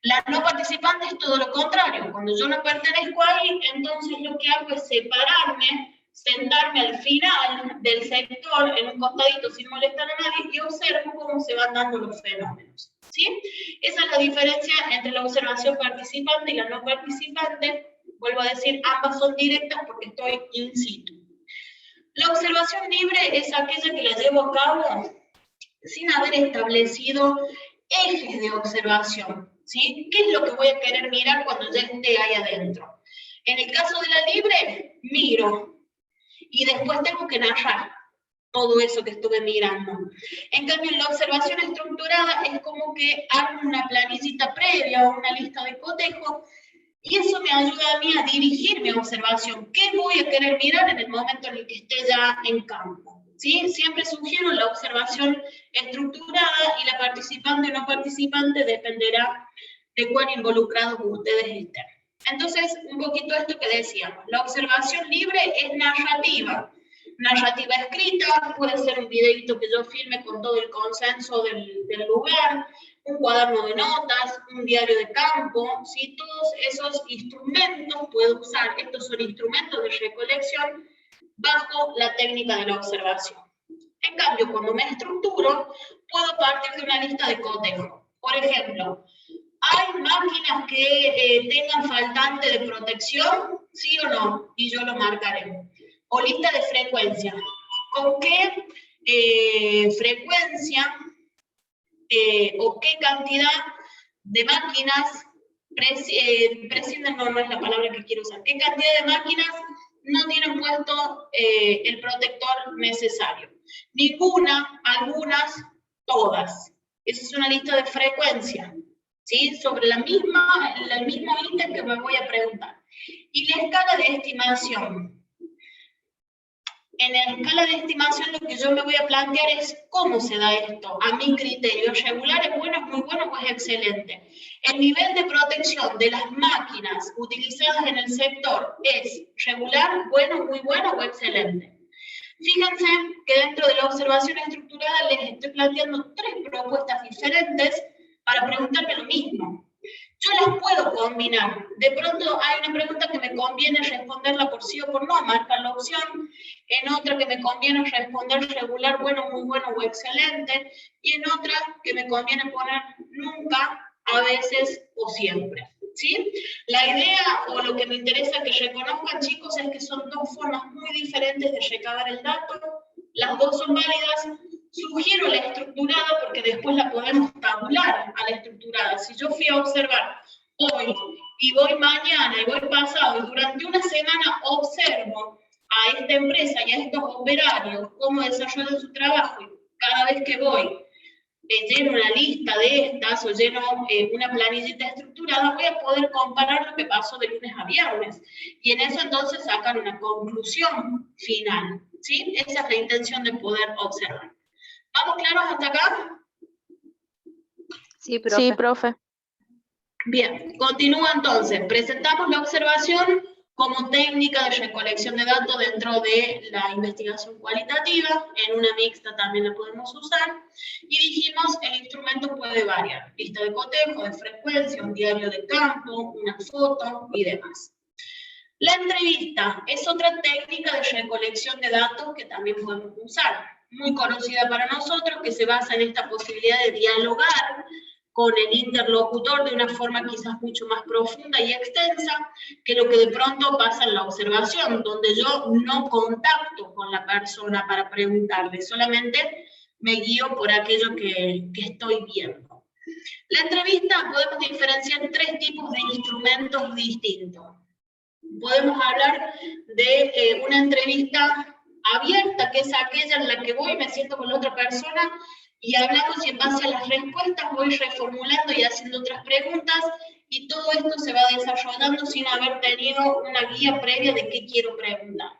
La no participante es todo lo contrario. Cuando yo no pertenezco ahí, entonces lo que hago es separarme, sentarme al final del sector, en un costadito sin molestar a nadie, y observo cómo se van dando los fenómenos. ¿Sí? Esa es la diferencia entre la observación participante y la no participante. Vuelvo a decir, ambas son directas porque estoy in situ. La observación libre es aquella que la llevo a cabo sin haber establecido ejes de observación. ¿Sí? ¿Qué es lo que voy a querer mirar cuando ya esté ahí adentro? En el caso de la libre, miro. Y después tengo que narrar todo eso que estuve mirando. En cambio, en la observación estructurada es como que hago una planillita previa o una lista de cotejo, y eso me ayuda a mí a dirigir mi observación. ¿Qué voy a querer mirar en el momento en el que esté ya en campo? ¿Sí? Siempre sugiero la observación estructurada, y la participante o no participante dependerá de cuán involucrados ustedes estén. Entonces, un poquito esto que decíamos, la observación libre es narrativa. Narrativa escrita, puede ser un videito que yo filme con todo el consenso del lugar, un cuaderno de notas, un diario de campo, ¿sí? Todos esos instrumentos puedo usar. Estos son instrumentos de recolección bajo la técnica de la observación. En cambio, cuando me estructuro, puedo partir de una lista de cotejo. Por ejemplo, ¿hay máquinas que tengan faltante de protección? ¿Sí o no? Y yo lo marcaré. O lista de frecuencia. ¿Con qué frecuencia o qué cantidad de máquinas prescinden? No es la palabra que quiero usar. ¿Qué cantidad de máquinas no tienen puesto el protector necesario? Ninguna, algunas, todas. Esa es una lista de frecuencia, ¿sí? Sobre el mismo ítem que me voy a preguntar. Y la escala de estimación. En la escala de estimación lo que yo me voy a plantear es cómo se da esto. A mi criterio, ¿es regular, es bueno, es muy bueno o es excelente? El nivel de protección de las máquinas utilizadas en el sector es regular, bueno, muy bueno o excelente. Fíjense que dentro de la observación estructurada les estoy planteando 3 propuestas diferentes para preguntarme lo mismo. Yo las puedo combinar. De pronto hay una pregunta que me conviene responderla por sí o por no, marcar la opción. En otra que me conviene responder regular, bueno, muy bueno o excelente. Y en otra que me conviene poner nunca, a veces o siempre. ¿Sí? La idea o lo que me interesa que reconozcan, chicos, es que son 2 formas muy diferentes de recabar el dato. Las 2 son válidas. Sugiero la estructurada porque después la podemos tabular a la estructurada. Si yo fui a observar hoy y voy mañana y voy pasado y durante una semana observo a esta empresa y a estos operarios cómo desarrollan su trabajo y cada vez que voy lleno una lista de estas o lleno una planillita estructurada, voy a poder comparar lo que pasó de lunes a viernes. Y en eso entonces sacar una conclusión final. ¿Sí? Esa es la intención de poder observar. ¿Vamos claros hasta acá? Sí, profe. Sí, profe. Bien, continúa entonces. Presentamos la observación como técnica de recolección de datos dentro de la investigación cualitativa. En una mixta también la podemos usar. Y dijimos, el instrumento puede variar. Lista de cotejo, de frecuencia, un diario de campo, una foto y demás. La entrevista es otra técnica de recolección de datos que también podemos usar. Muy conocida para nosotros, que se basa en esta posibilidad de dialogar con el interlocutor de una forma quizás mucho más profunda y extensa que lo que de pronto pasa en la observación, donde yo no contacto con la persona para preguntarle, solamente me guío por aquello que estoy viendo. La entrevista podemos diferenciar 3 tipos de instrumentos distintos. Podemos hablar de una entrevista abierta, que es aquella en la que voy, me siento con la otra persona y hablamos y en base a las respuestas voy reformulando y haciendo otras preguntas y todo esto se va desarrollando sin haber tenido una guía previa de qué quiero preguntar.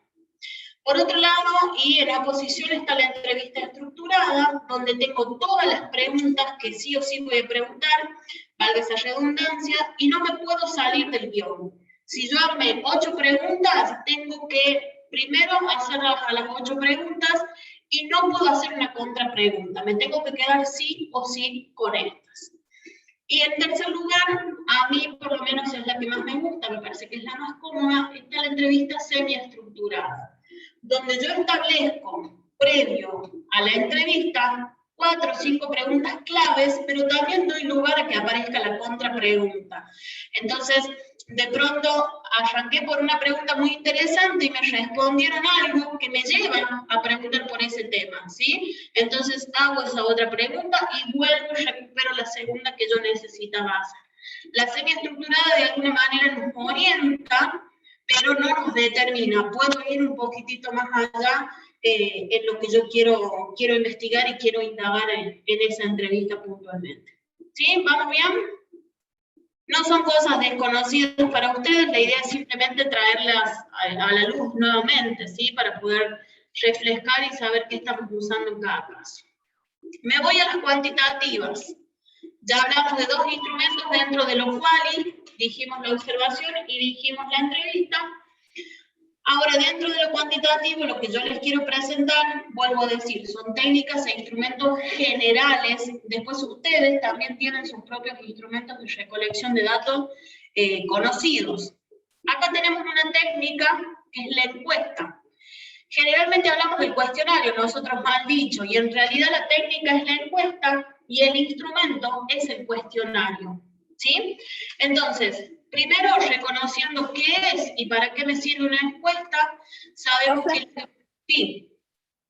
Por otro lado, y en oposición está la entrevista estructurada, donde tengo todas las preguntas que sí o sí voy a preguntar, valga esa redundancia, y no me puedo salir del guión. Si yo armé 8 preguntas, tengo que primero hacerlas a las 8 preguntas y no puedo hacer una contrapregunta. Me tengo que quedar sí o sí con estas. Y en tercer lugar, a mí por lo menos es la que más me gusta, me parece que es la más cómoda, está la entrevista semiestructurada, donde yo establezco, previo a la entrevista, 4 o 5 preguntas claves, pero también doy lugar a que aparezca la contrapregunta. Entonces, de pronto arranqué por una pregunta muy interesante y me respondieron algo que me lleva a preguntar por ese tema, ¿sí? Entonces hago esa otra pregunta y vuelvo y recupero la segunda que yo necesitaba hacer. La semiestructurada de alguna manera nos orienta, pero no nos determina. Puedo ir un poquitito más allá en lo que yo quiero investigar y quiero indagar en esa entrevista puntualmente. ¿Sí? ¿Vamos bien? No son cosas desconocidas para ustedes, la idea es simplemente traerlas a la luz nuevamente, ¿sí? Para poder refrescar y saber qué estamos usando en cada caso. Me voy a las cuantitativas. Ya hablamos de 2 instrumentos dentro de los cuales dijimos la observación y dijimos la entrevista. Ahora, dentro de lo cuantitativo, lo que yo les quiero presentar, vuelvo a decir, son técnicas e instrumentos generales. Después ustedes también tienen sus propios instrumentos de recolección de datos conocidos. Acá tenemos una técnica que es la encuesta. Generalmente hablamos del cuestionario, nosotros mal dicho, y en realidad la técnica es la encuesta y el instrumento es el cuestionario, ¿sí? Entonces, primero reconociendo qué es y para qué me sirve una encuesta, sabemos que... Sí.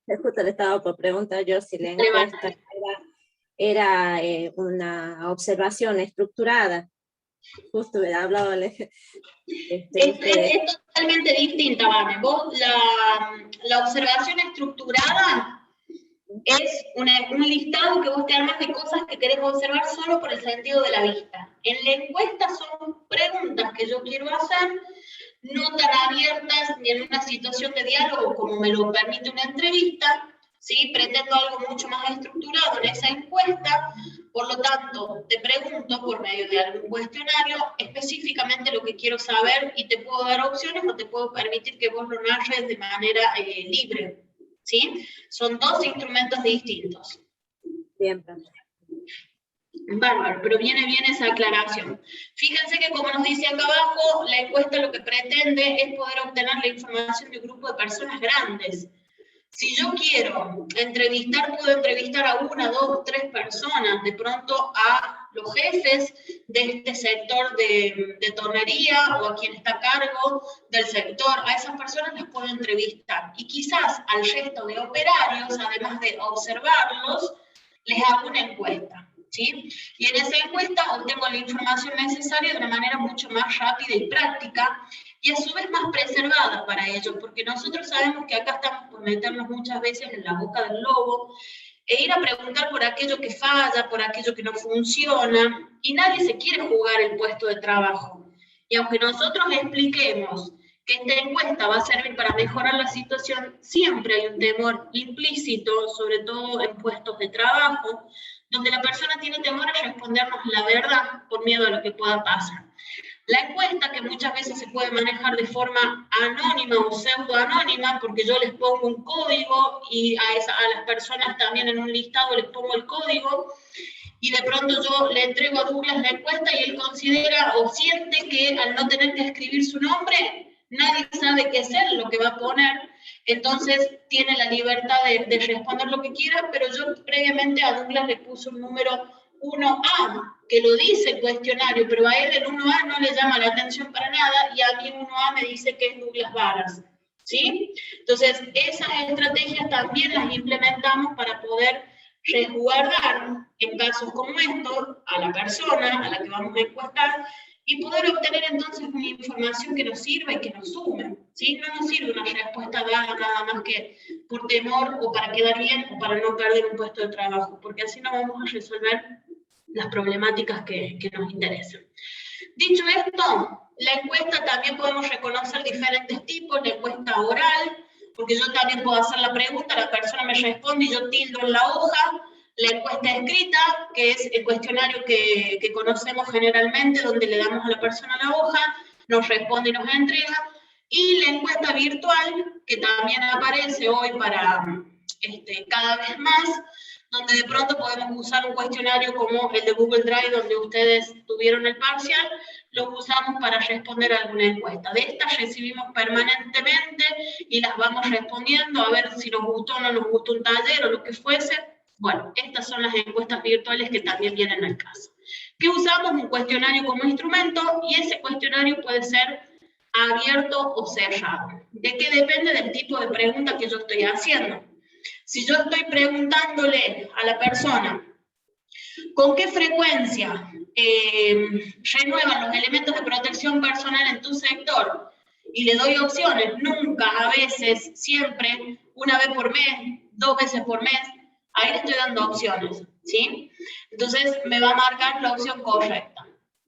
Justo le estaba por preguntar yo si la encuesta era una observación estructurada. Justo me hablaba es totalmente distinta, Vane. Vos, la observación estructurada es un listado que vos te armas de cosas que querés observar solo por el sentido de la vista. En la encuesta son preguntas que yo quiero hacer, no tan abiertas ni en una situación de diálogo como me lo permite una entrevista, ¿sí? Pretendo algo mucho más estructurado en esa encuesta, por lo tanto, te pregunto por medio de algún cuestionario específicamente lo que quiero saber y te puedo dar opciones o te puedo permitir que vos lo narres de manera libre, ¿sí? Son dos instrumentos distintos. Bien, Bárbaro, pero viene bien esa aclaración. Fíjense que como nos dice acá abajo, la encuesta lo que pretende es poder obtener la información de un grupo de personas grandes. Si yo quiero entrevistar, puedo entrevistar a 1, 2, 3 personas, de pronto a los jefes de este sector de tonería o a quien está a cargo del sector, a esas personas las puedo entrevistar. Y quizás al resto de operarios, además de observarlos, les hago una encuesta, ¿sí? Y en esa encuesta obtengo la información necesaria de una manera mucho más rápida y práctica, y a su vez más preservada para ellos, porque nosotros sabemos que acá estamos por meternos muchas veces en la boca del lobo, e ir a preguntar por aquello que falla, por aquello que no funciona, y nadie se quiere jugar el puesto de trabajo. Y aunque nosotros expliquemos que esta encuesta va a servir para mejorar la situación, siempre hay un temor implícito, sobre todo en puestos de trabajo, donde la persona tiene temor a respondernos la verdad por miedo a lo que pueda pasar. La encuesta, que muchas veces se puede manejar de forma anónima o pseudoanónima, porque yo les pongo un código y a las personas también en un listado les pongo el código, y de pronto yo le entrego a Douglas la encuesta y él considera o siente que al no tener que escribir su nombre, nadie sabe qué es él lo que va a poner, entonces tiene la libertad de responder lo que quiera, pero yo previamente a Douglas le puse un número 1A, que lo dice el cuestionario, pero a él el 1A no le llama la atención para nada, y a mí 1A me dice que es Douglas Varas, ¿sí? Entonces, esas estrategias también las implementamos para poder resguardar, en casos como estos, a la persona a la que vamos a encuestar, y poder obtener entonces una información que nos sirva y que nos sume, ¿sí? No nos sirve una respuesta dada nada más que por temor o para quedar bien o para no perder un puesto de trabajo, porque así no vamos a resolver las problemáticas que nos interesan. Dicho esto, la encuesta también podemos reconocer diferentes tipos, la encuesta oral, porque yo también puedo hacer la pregunta, la persona me responde y yo tildo en la hoja. La encuesta escrita, que es el cuestionario que conocemos generalmente, donde le damos a la persona la hoja, nos responde y nos entrega. Y la encuesta virtual, que también aparece hoy para cada vez más, donde de pronto podemos usar un cuestionario como el de Google Drive, donde ustedes tuvieron el parcial, lo usamos para responder a alguna encuesta. De estas recibimos permanentemente y las vamos respondiendo a ver si nos gustó o no nos gustó un taller o lo que fuese. Bueno, estas son las encuestas virtuales que también vienen al caso. ¿Qué usamos? Un cuestionario como instrumento, y ese cuestionario puede ser abierto o cerrado. ¿De qué depende? Del tipo de pregunta que yo estoy haciendo. Si yo estoy preguntándole a la persona con qué frecuencia renuevan los elementos de protección personal en tu sector, y le doy opciones, nunca, a veces, siempre, una vez por mes, 2 veces por mes, ahí le estoy dando opciones, ¿sí? Entonces me va a marcar la opción correcta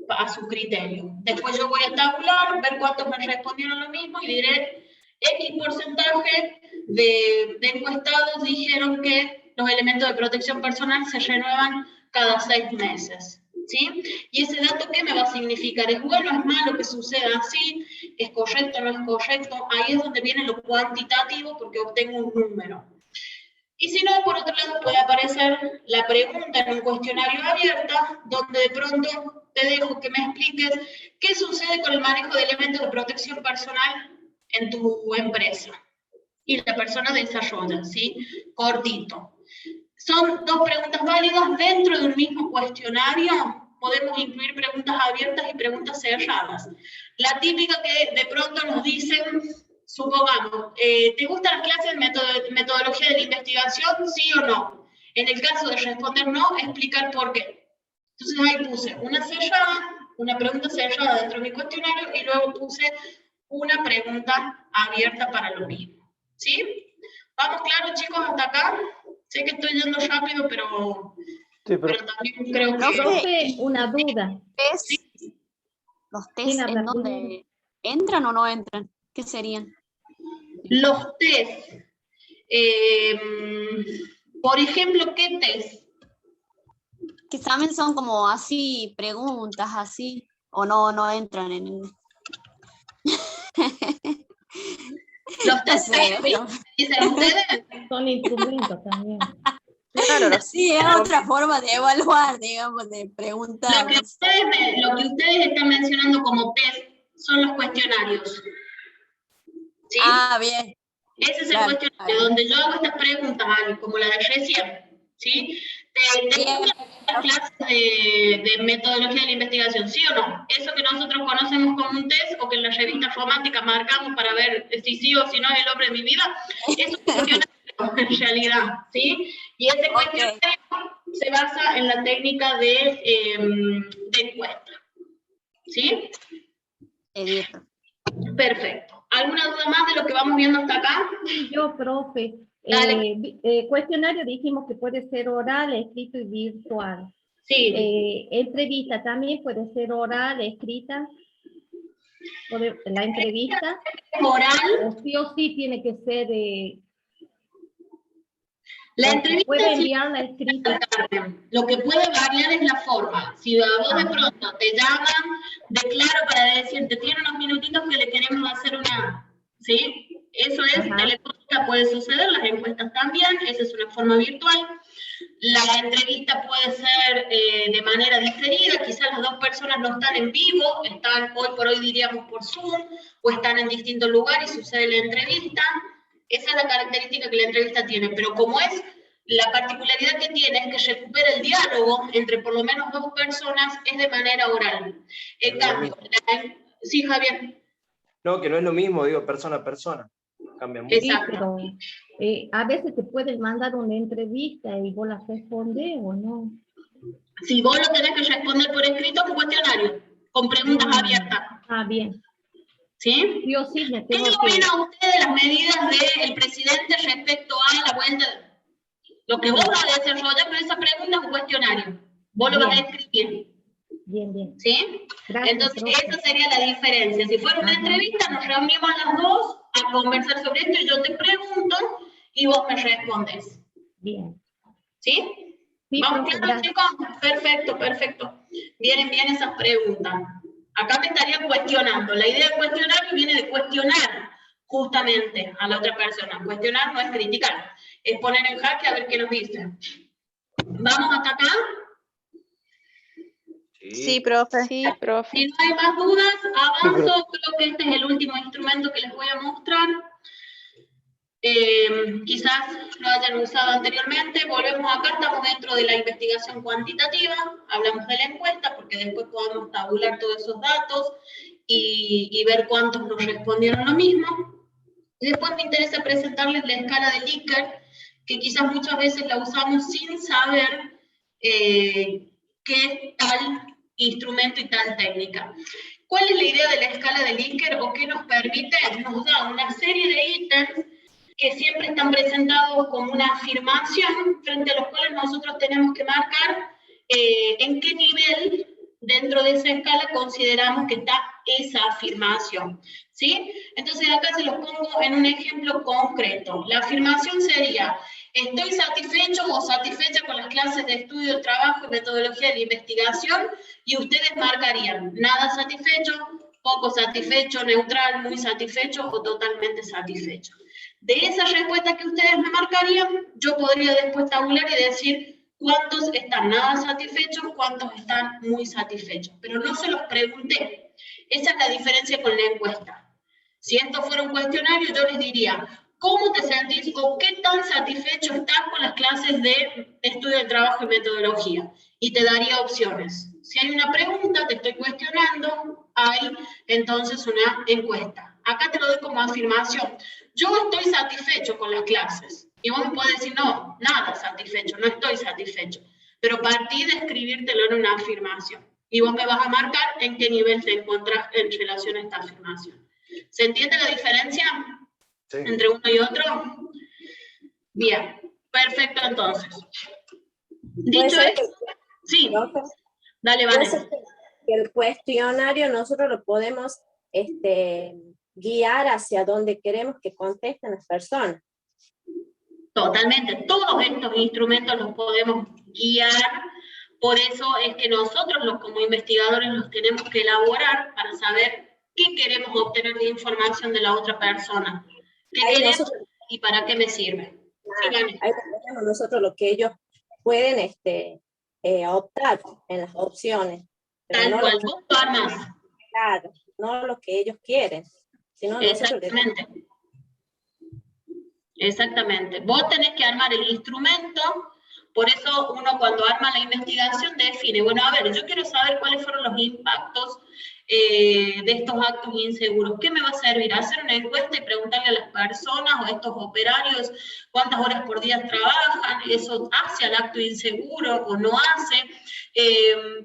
a su criterio. Después yo voy a tabular, ver cuántos me respondieron lo mismo y diré X porcentaje de encuestados dijeron que los elementos de protección personal se renuevan cada 6 meses, ¿sí? Y ese dato, ¿qué me va a significar? ¿Es bueno, es malo que suceda así? ¿Es correcto, no es correcto? Ahí es donde viene lo cuantitativo, porque obtengo un número. Y si no, por otro lado, puede aparecer la pregunta en un cuestionario abierto, donde de pronto te dejo que me expliques qué sucede con el manejo de elementos de protección personal en tu empresa. y la persona desarrolla, ¿sí? Cortito. Son 2 preguntas válidas dentro de un mismo cuestionario. Podemos incluir preguntas abiertas y preguntas cerradas. La típica que de pronto nos dicen, supongamos, ¿te gustan las clases de metodología de la investigación? ¿Sí o no? En el caso de responder no, explicar por qué. Entonces ahí puse una pregunta cerrada dentro de mi cuestionario y luego puse una pregunta abierta para lo mismo. ¿Sí? ¿Vamos claros, chicos, hasta acá? Sé que estoy yendo rápido, pero también creo que... Profe, una duda. ¿Los test en dónde entran o no entran? ¿Qué serían? Los test. Por ejemplo, ¿qué test? Que también son como así, preguntas así, o no entran en... Los test dicen ustedes. Son instrumentos también. Claro, sí, es otra forma de evaluar, digamos, de preguntar. Lo que ustedes están mencionando como test son los cuestionarios. ¿Sí? Ah, bien. Ese es el cuestionario, donde yo hago estas preguntas, como la de recién. ¿Sí? ¿Te gustan las clases de metodología de la investigación? ¿Sí o no? Eso que nosotros conocemos como un test, o que en la revista romántica marcamos para ver si sí o si no es el hombre de mi vida, es un cuestionario en realidad, ¿sí? Y ese cuestionario se basa en la técnica de encuesta, ¿sí? Perfecto. ¿Alguna duda más de lo que vamos viendo hasta acá? Sí, yo, profe. Cuestionario dijimos que puede ser oral, escrito y virtual. Sí. Entrevista también puede ser oral, escrita. La entrevista. Oral. O sí tiene que ser... la entrevista puede enviarla escrita. Lo que puede variar es la forma. Si a vos de pronto te llaman de claro para decirte, tiene unos minutitos que le queremos hacer una... ¿Sí? Eso es, telefónica puede suceder, las encuestas también, esa es una forma virtual. La entrevista puede ser de manera diferida, quizás las 2 personas no están en vivo, están hoy por hoy diríamos por Zoom, o están en distintos lugares y sucede la entrevista. Esa es la característica que la entrevista tiene, pero como es, la particularidad que tiene es que recupera el diálogo entre por lo menos 2 personas, es de manera oral. En cambio, sí, Javier. No, que no es lo mismo, digo, persona a persona. Cambia mucho. Exacto. A veces te pueden mandar una entrevista y vos la respondés o no. Si vos lo tenés que responder por escrito, un cuestionario, con preguntas abiertas. Ah, bien. ¿Sí? Yo sí me tengo ¿Qué opinan ustedes de las medidas del presidente respecto a la vuelta? Lo que vos vas a desarrollar con esa pregunta es un cuestionario. Vos lo vas a escribir. Bien, bien. ¿Sí? Gracias, entonces, profe. esa sería la diferencia. Si fuera una entrevista, nos reunimos las 2 a conversar sobre esto y yo te pregunto y vos me respondes. Bien. ¿Sí? Sí, ¿Vamos profe, claros, chicos? Perfecto, perfecto. Vienen bien esas preguntas. Acá me estaría cuestionando. La idea de cuestionar viene de cuestionar justamente a la otra persona. Cuestionar no es criticar, es poner en jaque a ver qué nos dicen. ¿Vamos hasta acá? Sí, profe. Sí, profe. Si no hay más dudas, avanzo. Creo que este es el último instrumento que les voy a mostrar. Quizás lo hayan usado anteriormente. Volvemos acá, estamos dentro de la investigación cuantitativa. Hablamos de la encuesta porque después podemos tabular todos esos datos y ver cuántos nos respondieron lo mismo. Después me interesa presentarles la escala de Likert, que quizás muchas veces la usamos sin saber qué tal instrumento y tal técnica. ¿Cuál es la idea de la escala de Likert o qué nos permite? Nos da una serie de ítems que siempre están presentados como una afirmación, frente a los cuales nosotros tenemos que marcar en qué nivel dentro de esa escala consideramos que está esa afirmación, ¿sí? Entonces acá se los pongo en un ejemplo concreto. La afirmación sería: estoy satisfecho o satisfecha con las clases de estudio, trabajo y metodología de investigación, y ustedes marcarían nada satisfecho, poco satisfecho, neutral, muy satisfecho o totalmente satisfecho. De esas respuestas que ustedes me marcarían, yo podría después tabular y decir cuántos están nada satisfechos, cuántos están muy satisfechos. Pero no se los pregunté. Esa es la diferencia con la encuesta. Si esto fuera un cuestionario, yo les diría ¿cómo te sentís o qué tan satisfecho estás con las clases de estudio de trabajo y metodología? Y te daría opciones. Si hay una pregunta, te estoy cuestionando, hay entonces una encuesta. Acá te lo doy como afirmación. Yo estoy satisfecho con las clases. Y vos me podés decir, no, nada satisfecho, no estoy satisfecho. Pero partí de escribírtelo en una afirmación. Y vos me vas a marcar en qué nivel te encontrás en relación a esta afirmación. ¿Se entiende la diferencia entre uno y otro? Bien, perfecto entonces. Dicho esto, sí, dale, Vanessa. Que el cuestionario nosotros lo podemos guiar hacia donde queremos que contesten las personas. Totalmente, todos estos instrumentos los podemos guiar, por eso es que nosotros como investigadores los tenemos que elaborar para saber qué queremos obtener de información de la otra persona, qué queremos y para qué me sirve. Ahí tenemos nosotros lo que ellos pueden optar en las opciones. Tal cual, vos armas. Claro, no lo que ellos quieren, sino exactamente. Exactamente. Vos tenés que armar el instrumento, por eso uno cuando arma la investigación define, bueno, a ver, yo quiero saber cuáles fueron los impactos de estos actos inseguros. ¿Qué me va a servir? ¿Hacer una encuesta y preguntarle a las personas o a estos operarios cuántas horas por día trabajan? ¿Eso hace al acto inseguro o no hace?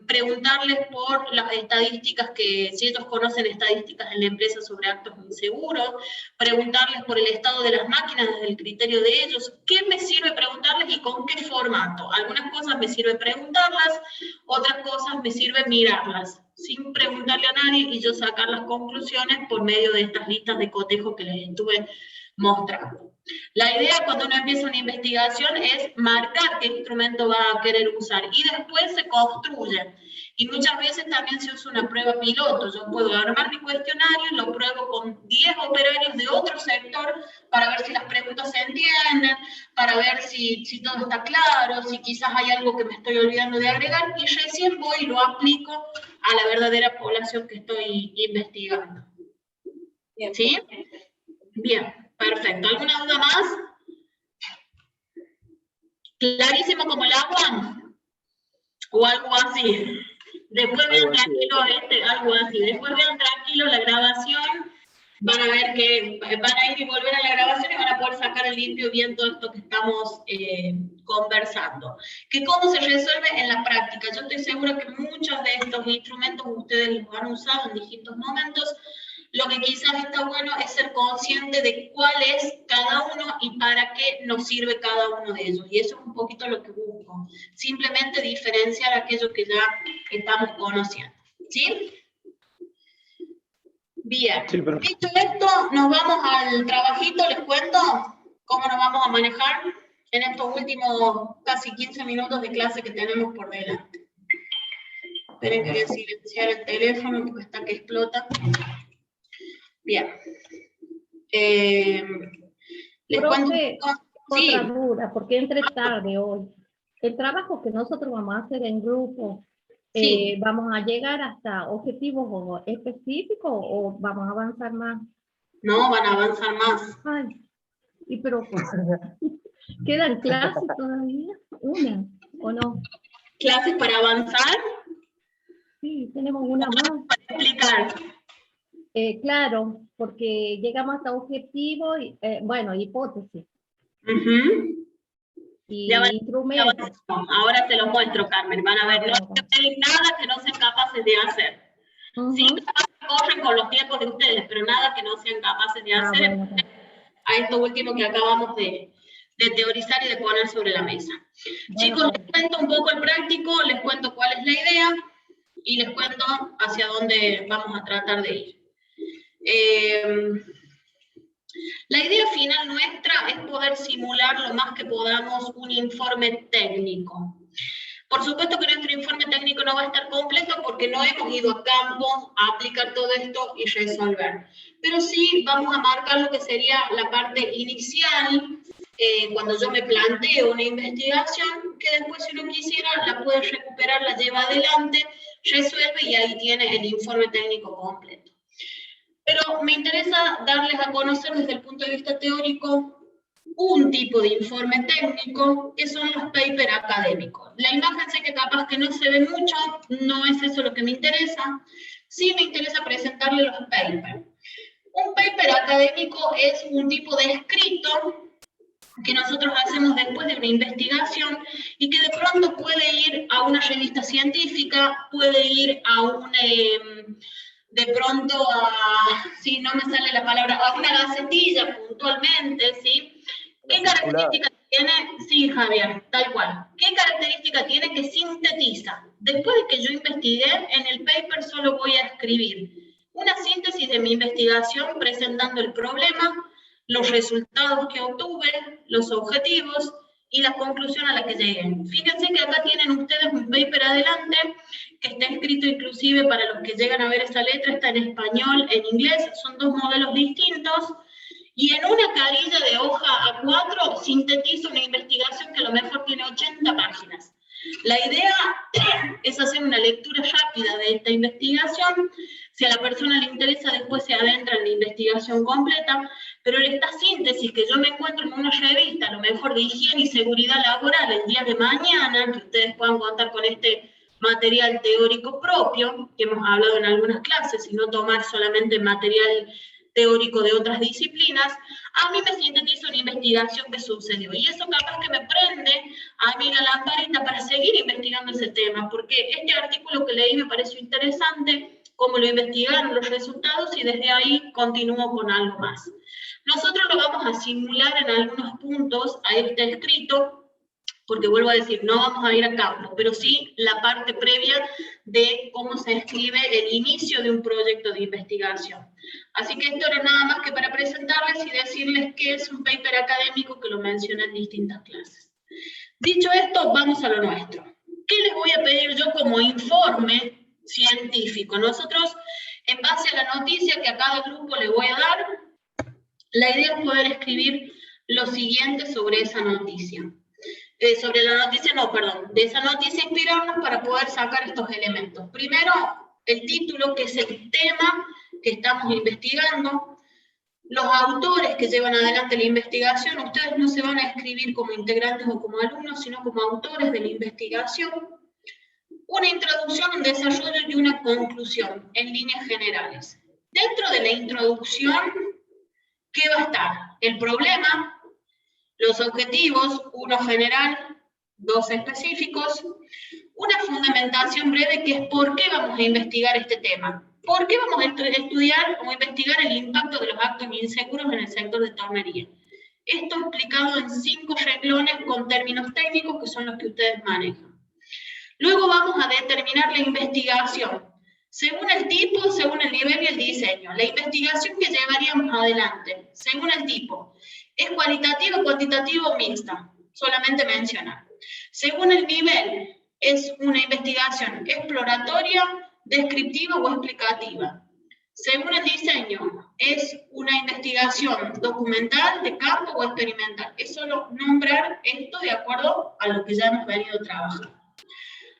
Preguntarles por las estadísticas, si ellos conocen estadísticas en la empresa sobre actos inseguros, preguntarles por el estado de las máquinas desde el criterio de ellos. ¿Qué me sirve preguntarles y con qué formato? Algunas cosas me sirve preguntarlas, otras cosas me sirve mirarlas, sin preguntarle a nadie y yo sacar las conclusiones por medio de estas listas de cotejo que les estuve mostrando. La idea cuando uno empieza una investigación es marcar qué instrumento va a querer usar y después se construye. Y muchas veces también se usa una prueba piloto. Yo puedo armar mi cuestionario, lo pruebo con 10 operarios de otro sector para ver si las preguntas se entienden, para ver si todo está claro, si quizás hay algo que me estoy olvidando de agregar, y recién voy y lo aplico a la verdadera población que estoy investigando. Bien. ¿Sí? Bien, perfecto. ¿Alguna duda más? ¿Clarísimo como el agua? ¿O algo así? Después vean tranquilo algo así. Después vean tranquilo la grabación, van a ver que van a ir y volver a la grabación y van a poder sacar en limpio bien todo esto que estamos conversando. ¿Que cómo se resuelve en la práctica? Yo estoy segura que muchos de estos instrumentos ustedes los han usado en distintos momentos. Lo que quizás está bueno es ser consciente de cuál es cada uno y para qué nos sirve cada uno de ellos. Y eso es un poquito lo que busco. Simplemente diferenciar aquello que ya estamos conociendo. ¿Sí? Bien. Sí, pero... Dicho esto, nos vamos al trabajito. Les cuento cómo nos vamos a manejar en estos últimos casi 15 minutos de clase que tenemos por delante. Esperen que voy a silenciar el teléfono porque está que explota. Bien. Les Profe, cuento... otra duda, porque entré tarde hoy. El trabajo que nosotros vamos a hacer en grupo, ¿vamos a llegar hasta objetivos específicos o vamos a avanzar más? No, van a avanzar más. Ay, pero ¿quedan clases todavía? ¿Una o no? ¿Clases para avanzar? Sí, tenemos una más. Para explicar. Claro, porque llegamos hasta objetivo, bueno, hipótesis. Y instrumentos. Ahora te lo muestro, Carmen. Van a ver, no hay nada que no sean capaces de hacer. Sí, corren con los tiempos de ustedes, pero nada que no sean capaces de hacer. Bueno. A esto último que acabamos de teorizar y de poner sobre la mesa. Bueno, chicos, les cuento un poco el práctico, les cuento cuál es la idea y les cuento hacia dónde vamos a tratar de ir. La idea final nuestra es poder simular lo más que podamos un informe técnico. Por supuesto que nuestro informe técnico no va a estar completo porque no hemos ido a campo a aplicar todo esto y resolver. Pero sí vamos a marcar lo que sería la parte inicial, cuando yo me planteo una investigación, que después si uno quisiera la puede recuperar, la lleva adelante, resuelve y ahí tiene el informe técnico completo. pero me interesa darles a conocer desde el punto de vista teórico un tipo de informe técnico, que son los papers académicos. La imagen sé que capaz que no se ve mucho, no es eso lo que me interesa, sí me interesa presentarle los papers. Un paper académico es un tipo de escrito que nosotros hacemos después de una investigación y que de pronto puede ir a una revista científica, puede ir a un, de pronto a, si no me sale la palabra, a una gacetilla puntualmente, ¿sí? ¿Qué característica tiene? Sí, Javier, tal cual. ¿Qué característica tiene? Que sintetiza. Después de que yo investigué, en el paper solo voy a escribir una síntesis de mi investigación presentando el problema, los resultados que obtuve, los objetivos y la conclusión a la que llegué. Fíjense que acá tienen ustedes un paper adelante, que está escrito inclusive para los que llegan a ver esa letra, está en español, en inglés, son dos modelos distintos, y en una carilla de hoja A4 sintetizo una investigación que a lo mejor tiene 80 páginas. La idea es hacer una lectura rápida de esta investigación. Si a la persona le interesa, después se adentra en la investigación completa, pero en esta síntesis que yo me encuentro en una revista, a lo mejor de higiene y seguridad laboral, el día de mañana, que ustedes puedan contar con este material teórico propio, que hemos hablado en algunas clases, y no tomar solamente material teórico de otras disciplinas, a mí me sintetiza una investigación que sucedió. Y eso capaz que me prende a mí la lamparita para seguir investigando ese tema, porque este artículo que leí me pareció interesante, cómo lo investigaron, los resultados, y desde ahí continúo con algo más. Nosotros lo vamos a simular en algunos puntos a este escrito, porque vuelvo a decir, no vamos a ir a campo, pero sí la parte previa de cómo se escribe el inicio de un proyecto de investigación. Así que esto era nada más que para presentarles y decirles qué es un paper académico, que lo mencioné en distintas clases. Dicho esto, vamos a lo nuestro. ¿Qué les voy a pedir yo como informe científico? Nosotros, en base a la noticia que a cada grupo le voy a dar, la idea es poder escribir lo siguiente sobre esa noticia. De esa noticia inspirarnos para poder sacar estos elementos. Primero, el título, que es el tema que estamos investigando, los autores que llevan adelante la investigación. Ustedes no se van a escribir como integrantes o como alumnos, sino como autores de la investigación. Una introducción, un desarrollo y una conclusión, en líneas generales. Dentro de la introducción, ¿qué va a estar? El problema, los objetivos, uno general, dos específicos, una fundamentación breve que es por qué vamos a investigar este tema. ¿Por qué vamos a estudiar o investigar el impacto de los actos inseguros en el sector de tornería? Esto explicado en 5 renglones con términos técnicos que son los que ustedes manejan. Luego vamos a determinar la investigación, según el tipo, según el nivel y el diseño. La investigación que llevaríamos adelante, según el tipo, ¿es cualitativa, cuantitativa o mixta? Solamente mencionar. Según el nivel, ¿es una investigación exploratoria, descriptiva o explicativa? Según el diseño, ¿es una investigación documental, de campo o experimental? Es solo nombrar esto de acuerdo a lo que ya hemos venido trabajando.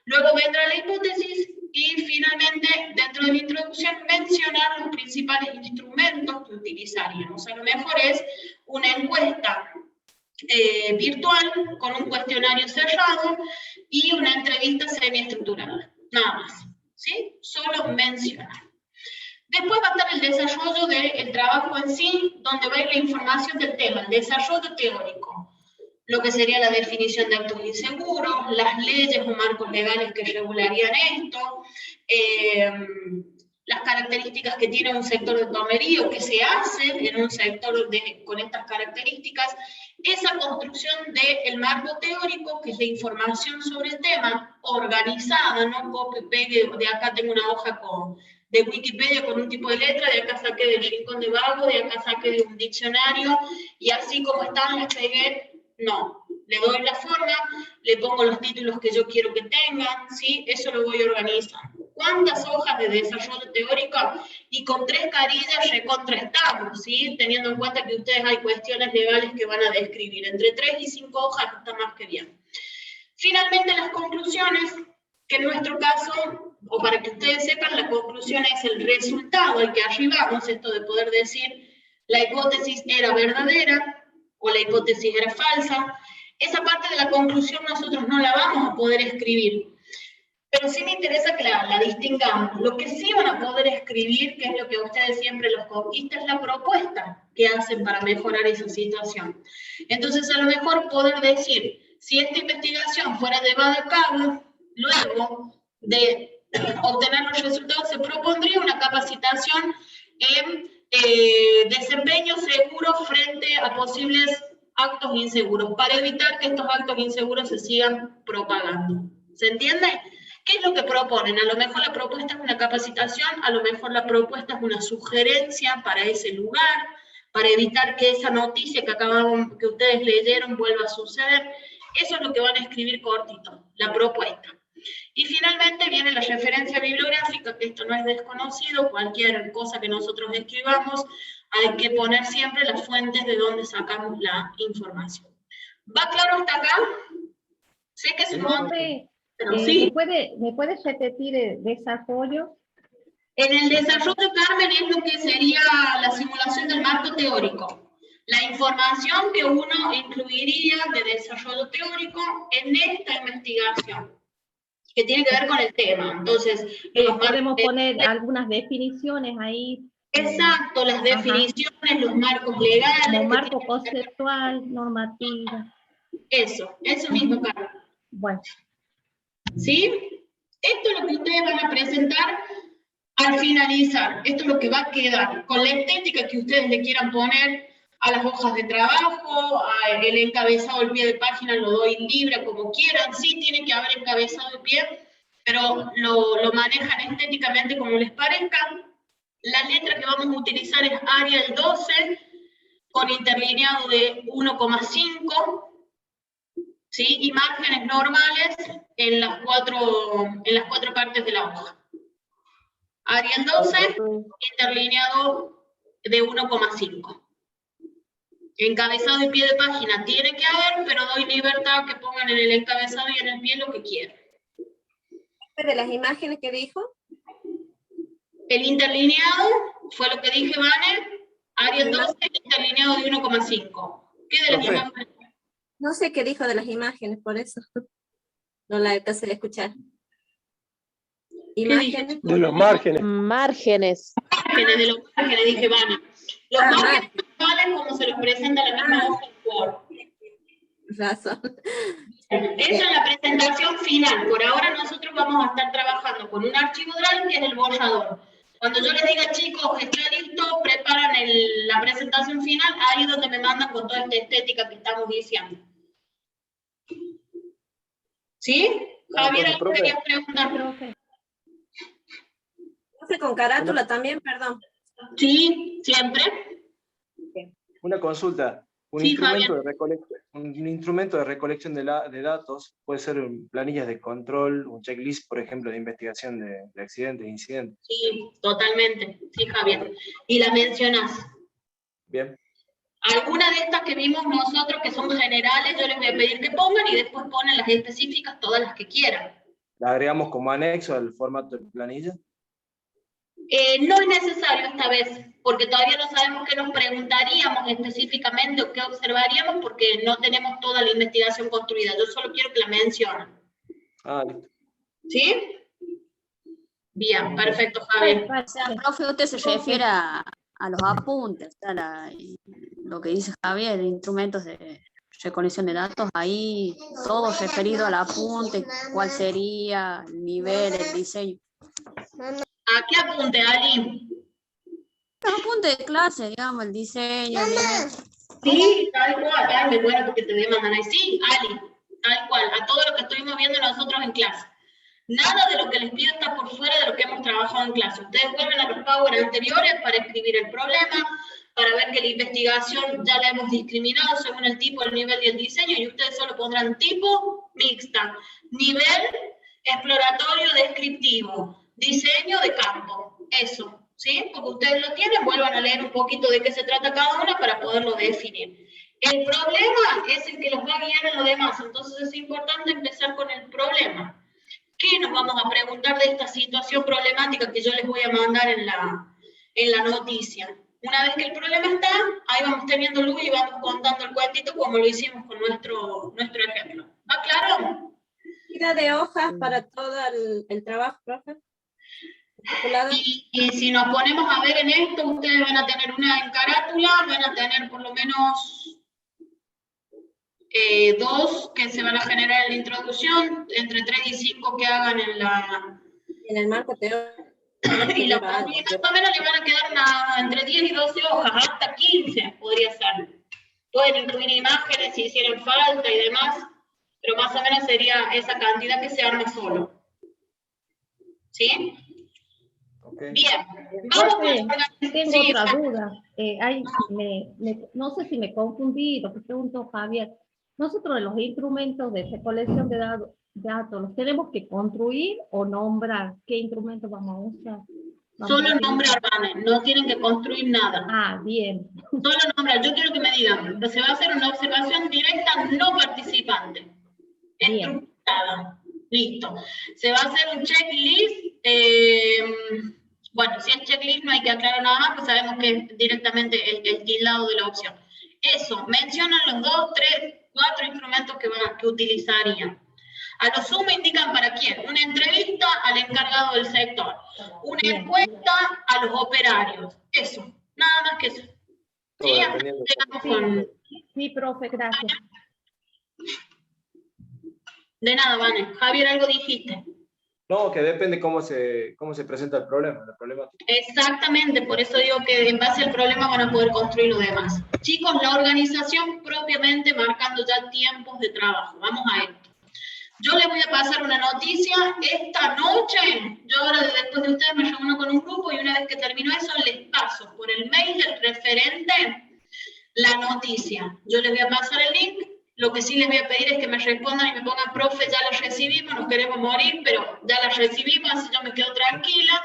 Luego vendrá la hipótesis y finalmente, dentro de la introducción, mencionar los principales instrumentos que utilizaríamos. A lo mejor es una encuesta virtual con un cuestionario cerrado y una entrevista semiestructurada. Nada más, ¿sí? Solo mencionar. Después va a estar el desarrollo del trabajo en sí, donde va a ir la información del tema, el desarrollo teórico. Lo que sería la definición de actos inseguros, las leyes o marcos legales que regularían esto, las características que tiene un sector de tomería o que se hace en un sector con estas características, esa construcción del marco teórico, que es la información sobre el tema, organizada, no copy-pegue, de acá tengo una hoja de Wikipedia con un tipo de letra, de acá saqué del Rincón de Vago, de acá saqué de un diccionario, y así como están las pegué. No, le doy la forma, le pongo los títulos que yo quiero que tengan, ¿sí? Eso lo voy organizando. ¿Cuántas hojas de desarrollo teórico? Y con 3 carillas recontrastamos, ¿sí? Teniendo en cuenta que ustedes hay cuestiones legales que van a describir. Entre 3 y 5 hojas está más que bien. Finalmente, las conclusiones, que en nuestro caso o para que ustedes sepan, la conclusión es el resultado al que arribamos, esto de poder decir la hipótesis era verdadera o la hipótesis era falsa. Esa parte de la conclusión nosotros no la vamos a poder escribir, pero sí me interesa que la distingamos. Lo que sí van a poder escribir, que es lo que a ustedes siempre los conquista, es la propuesta que hacen para mejorar esa situación. Entonces, a lo mejor poder decir, si esta investigación fuera llevada a cabo, luego de obtener los resultados, se propondría una capacitación en desempeño seguro frente a posibles actos inseguros, para evitar que estos actos inseguros se sigan propagando. ¿Se entiende? ¿Qué es lo que proponen? A lo mejor la propuesta es una capacitación, a lo mejor la propuesta es una sugerencia para ese lugar, para evitar que esa noticia que ustedes leyeron vuelva a suceder. Eso es lo que van a escribir cortito, la propuesta. Y finalmente viene la referencia bibliográfica, que esto no es desconocido, cualquier cosa que nosotros escribamos, hay que poner siempre las fuentes de donde sacamos la información. ¿Va claro hasta acá? Sé que es un montón, pero sí. ¿Me puedes repetir el desarrollo? En el desarrollo, Carmen, es lo que sería la simulación del marco teórico. La información que uno incluiría de desarrollo teórico en esta investigación, que tiene que ver con el tema. Entonces, podemos poner algunas definiciones ahí. Exacto, las definiciones, los marcos legales. Como marco conceptual, normativa. Eso mismo, Carmen. Bueno. ¿Sí? Esto es lo que ustedes van a presentar al finalizar. Esto es lo que va a quedar, con la estética que ustedes le quieran poner a las hojas de trabajo, el encabezado, el pie de página lo doy libre, como quieran. Sí tiene que haber encabezado de pie, pero lo manejan estéticamente como les parezca. La letra que vamos a utilizar es Arial 12, con interlineado de 1,5, ¿sí? Y márgenes normales en las cuatro partes de la hoja. Arial 12, interlineado de 1,5. Encabezado y pie de página tiene que haber, pero doy libertad que pongan en el encabezado y en el pie lo que quieran. ¿De las imágenes que dijo? El interlineado fue lo que dije, Vane. Arial 12, interlineado de 1,5. ¿Qué de las imágenes? No sé qué dijo de las imágenes, por eso no la alcancé a escuchar. Imágenes. De los márgenes. Márgenes. Márgenes, de los márgenes, dije, Vane. Los márgenes valen como se los presenta la misma hoja en Word. Razón. Esa es la presentación final. Por ahora nosotros vamos a estar trabajando con un archivo Drive que es el borrador. Cuando yo les diga, chicos, está listo, preparan la presentación final, ahí es donde me mandan con toda esta estética que estamos diciendo. ¿Sí? Javier, ¿algo querías preguntar? Profe, con carátula también, perdón. Sí, siempre. Una consulta. Un instrumento de recolección de datos puede ser planillas de control, un checklist, por ejemplo, de investigación de accidentes, incidentes. Sí, totalmente. Sí, Javier. Y la mencionás. Bien. Algunas de estas que vimos nosotros, que son generales, yo les voy a pedir que pongan y después ponen las específicas, todas las que quieran. ¿La agregamos como anexo al formato de planilla? No es necesario esta vez, porque todavía no sabemos qué nos preguntaríamos específicamente o qué observaríamos, porque no tenemos toda la investigación construida. Yo solo quiero que la mencionen. Listo. ¿Sí? Bien, perfecto, Javier. O sea, profe, usted se refiere a los apuntes, a lo que dice Javier, instrumentos de recolección de datos, ahí todo referido al apunte, cuál sería, el nivel, el diseño. ¿A qué apunte, Ali? Los apuntes de clase, digamos, el diseño. Sí, tal cual, me bueno porque te demandan ahí. Sí, Ali, tal cual, a todo lo que estuvimos viendo nosotros en clase. Nada de lo que les pido está por fuera de lo que hemos trabajado en clase. Ustedes vuelven a los power anteriores para escribir el problema, para ver que la investigación ya la hemos discriminado según el tipo, el nivel y el diseño, y ustedes solo pondrán tipo mixta, nivel exploratorio descriptivo, diseño de campo, eso, ¿sí? Porque ustedes lo tienen, vuelvan a leer un poquito de qué se trata cada una para poderlo definir. El problema es el que los va a guiar en lo demás, entonces es importante empezar con el problema. ¿Qué y nos vamos a preguntar de esta situación problemática que yo les voy a mandar en la noticia. Una vez que el problema está, ahí vamos teniendo luz y vamos contando el cuentito como lo hicimos con nuestro ejemplo. ¿Va claro? ¿Cantidad de hojas para todo el trabajo, profe? Y si nos ponemos a ver en esto, ustedes van a tener una en carátula, van a tener por lo menos 2 que se van a generar en la introducción, entre 3 y 5 que hagan en el marco teórico. Y más o menos le van a quedar entre 10 y 12 hojas, hasta 15 podría ser. Pueden incluir imágenes si hicieran falta y demás, pero más o menos sería esa cantidad que se arma solo. ¿Sí? Okay. Bien. Vamos tengo otra duda. No sé si me confundí, lo que preguntó Javier. Nosotros los instrumentos de recolección de datos, ¿los tenemos que construir o nombrar? ¿Qué instrumentos vamos a usar? Solo nombrar, no tienen que construir nada. Ah, bien. Solo nombrar. Yo quiero que me digan, se va a hacer una observación directa no participante. Estructurada. Listo. Se va a hacer un checklist. Bueno, si es checklist no hay que aclarar nada más, pues sabemos que es directamente el tildado de la opción. Eso, mencionan los 2, 3, 4 instrumentos que utilizarían. A lo sumo indican para quién. Una entrevista al encargado del sector. Una encuesta a los operarios. Eso, nada más que eso. Sí, profe, gracias. De nada, Vane. Javier, algo dijiste. No, que depende cómo se presenta el problema, la problemática. Exactamente, por eso digo que en base al problema van a poder construir lo demás. Chicos, la organización propiamente marcando ya tiempos de trabajo. Vamos a esto. Yo les voy a pasar una noticia esta noche. Yo ahora, después de ustedes, me reúno con un grupo y una vez que termino eso, les paso por el mail del referente la noticia. Yo les voy a pasar el link. Lo que sí les voy a pedir es que me respondan y me pongan, profe, ya la recibimos, nos queremos morir, pero ya la recibimos, así yo me quedo tranquila.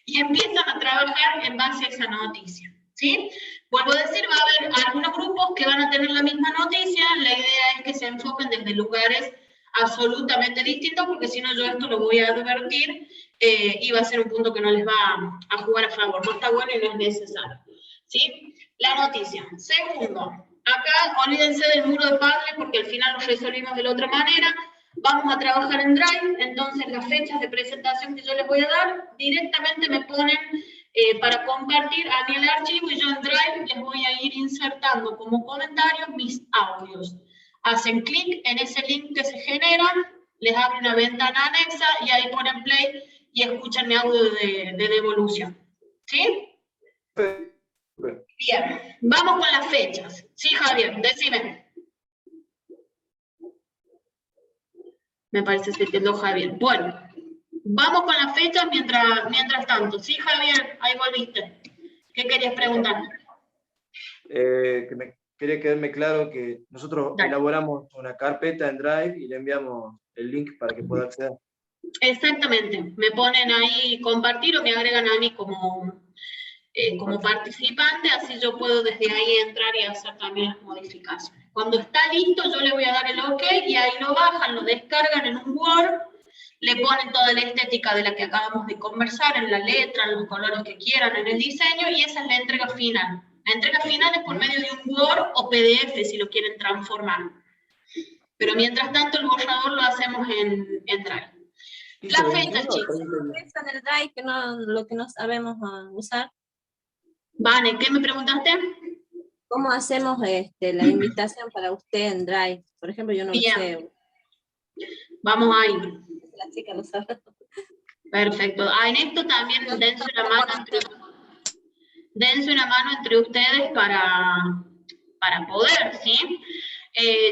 Y empiezan a trabajar en base a esa noticia. ¿Sí? Vuelvo a decir, va a haber algunos grupos que van a tener la misma noticia. La idea es que se enfoquen desde lugares absolutamente distintos, porque si no yo esto lo voy a advertir y va a ser un punto que no les va a jugar a favor. No está bueno y no es necesario. ¿Sí? La noticia. Segundo, acá olvídense del muro de Padre porque al final lo resolvimos de la otra manera. Vamos a trabajar en Drive, entonces las fechas de presentación que yo les voy a dar directamente me ponen para compartir a mí el archivo y yo en Drive les voy a ir insertando como comentarios mis audios. Hacen clic en ese link que se genera, les abre una ventana anexa y ahí ponen play y escuchan mi audio de devolución. ¿Sí? Bien, vamos con las fechas. Sí, Javier, decime. Me parece que se quedó Javier. Bueno, vamos con las fechas mientras tanto. Sí, Javier, ahí volviste. ¿Qué querías preguntar? Quería quedarme claro que nosotros elaboramos una carpeta en Drive y le enviamos el link para que pueda acceder. Exactamente. Me ponen ahí compartir o me agregan a mí como participante, así yo puedo desde ahí entrar y hacer también las modificaciones. Cuando está listo, yo le voy a dar el OK y ahí lo bajan, lo descargan en un Word, le ponen toda la estética de la que acabamos de conversar, en la letra, en los colores que quieran, en el diseño, y esa es la entrega final. La entrega final es por medio de un Word o PDF si lo quieren transformar. Pero mientras tanto el borrador lo hacemos en Drive. La fecha, chicos. En el Drive, que no, lo que no sabemos usar. Vane, ¿qué me preguntaste? ¿Cómo hacemos la invitación para usted en Drive? Por ejemplo, yo no sé. Vamos ahí. La chica lo sabe. Perfecto. En esto también dense una mano entre ustedes para poder, ¿sí?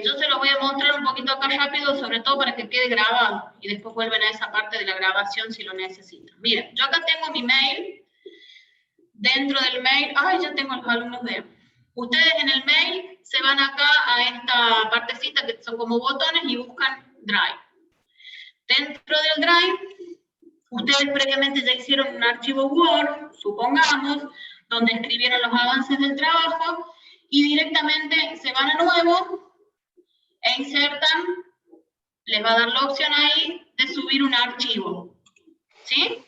Yo se lo voy a mostrar un poquito acá rápido, sobre todo para que quede grabado, y después vuelven a esa parte de la grabación si lo necesitan. Miren, yo acá tengo mi mail. Dentro del mail, ya tengo los alumnos de... Ustedes en el mail se van acá a esta partecita que son como botones y buscan Drive. Dentro del Drive, ustedes previamente ya hicieron un archivo Word, supongamos, donde escribieron los avances del trabajo y directamente se van a nuevo e insertan, les va a dar la opción ahí de subir un archivo, ¿sí?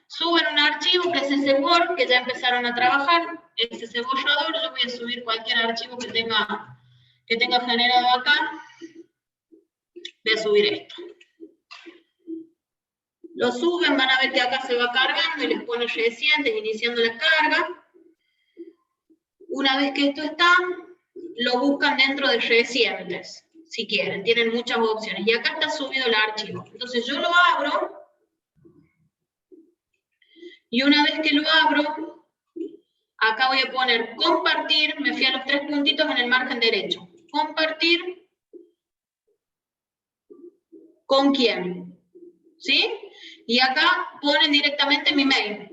Suben un archivo que es ese Word, que ya empezaron a trabajar, ese borrador. Yo voy a subir cualquier archivo que tenga generado acá. Voy a subir esto. Lo suben, van a ver que acá se va cargando y les pone recientes, iniciando la carga. Una vez que esto está, lo buscan dentro de recientes, si quieren, tienen muchas opciones. Y acá está subido el archivo. Entonces yo lo abro, y una vez que lo abro, acá voy a poner compartir, me fui a los 3 puntitos en el margen derecho. Compartir, ¿con quién? ¿Sí? Y acá ponen directamente mi mail.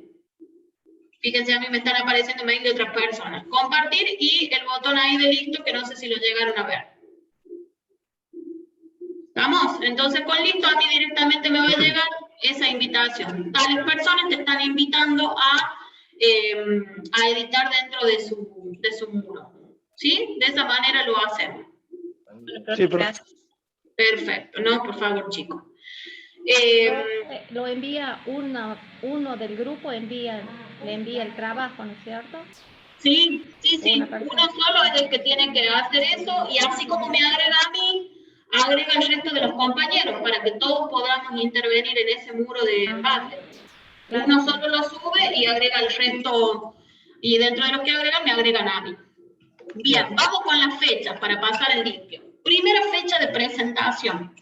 Fíjense, a mí me están apareciendo mail de otras personas. Compartir y el botón ahí de listo, que no sé si lo llegaron a ver. ¿Vamos? Entonces con listo a mí directamente me va a llegar esa invitación. Tales personas te están invitando a editar dentro de su muro. ¿Sí? De esa manera lo hacemos. Sí, profe. Perfecto. No, por favor, chicos. Lo envía uno del grupo, le envía el trabajo, ¿no es cierto? Sí. Uno solo es el que tiene que hacer eso, y así como me agrega a mí, agrega al resto de los compañeros para que todos podamos intervenir en ese muro de base. Claro. Uno solo lo sube y agrega al resto, y dentro de los que agregan me agregan a mí. Bien, vamos con las fechas para pasar el limpio. Primera fecha de presentación.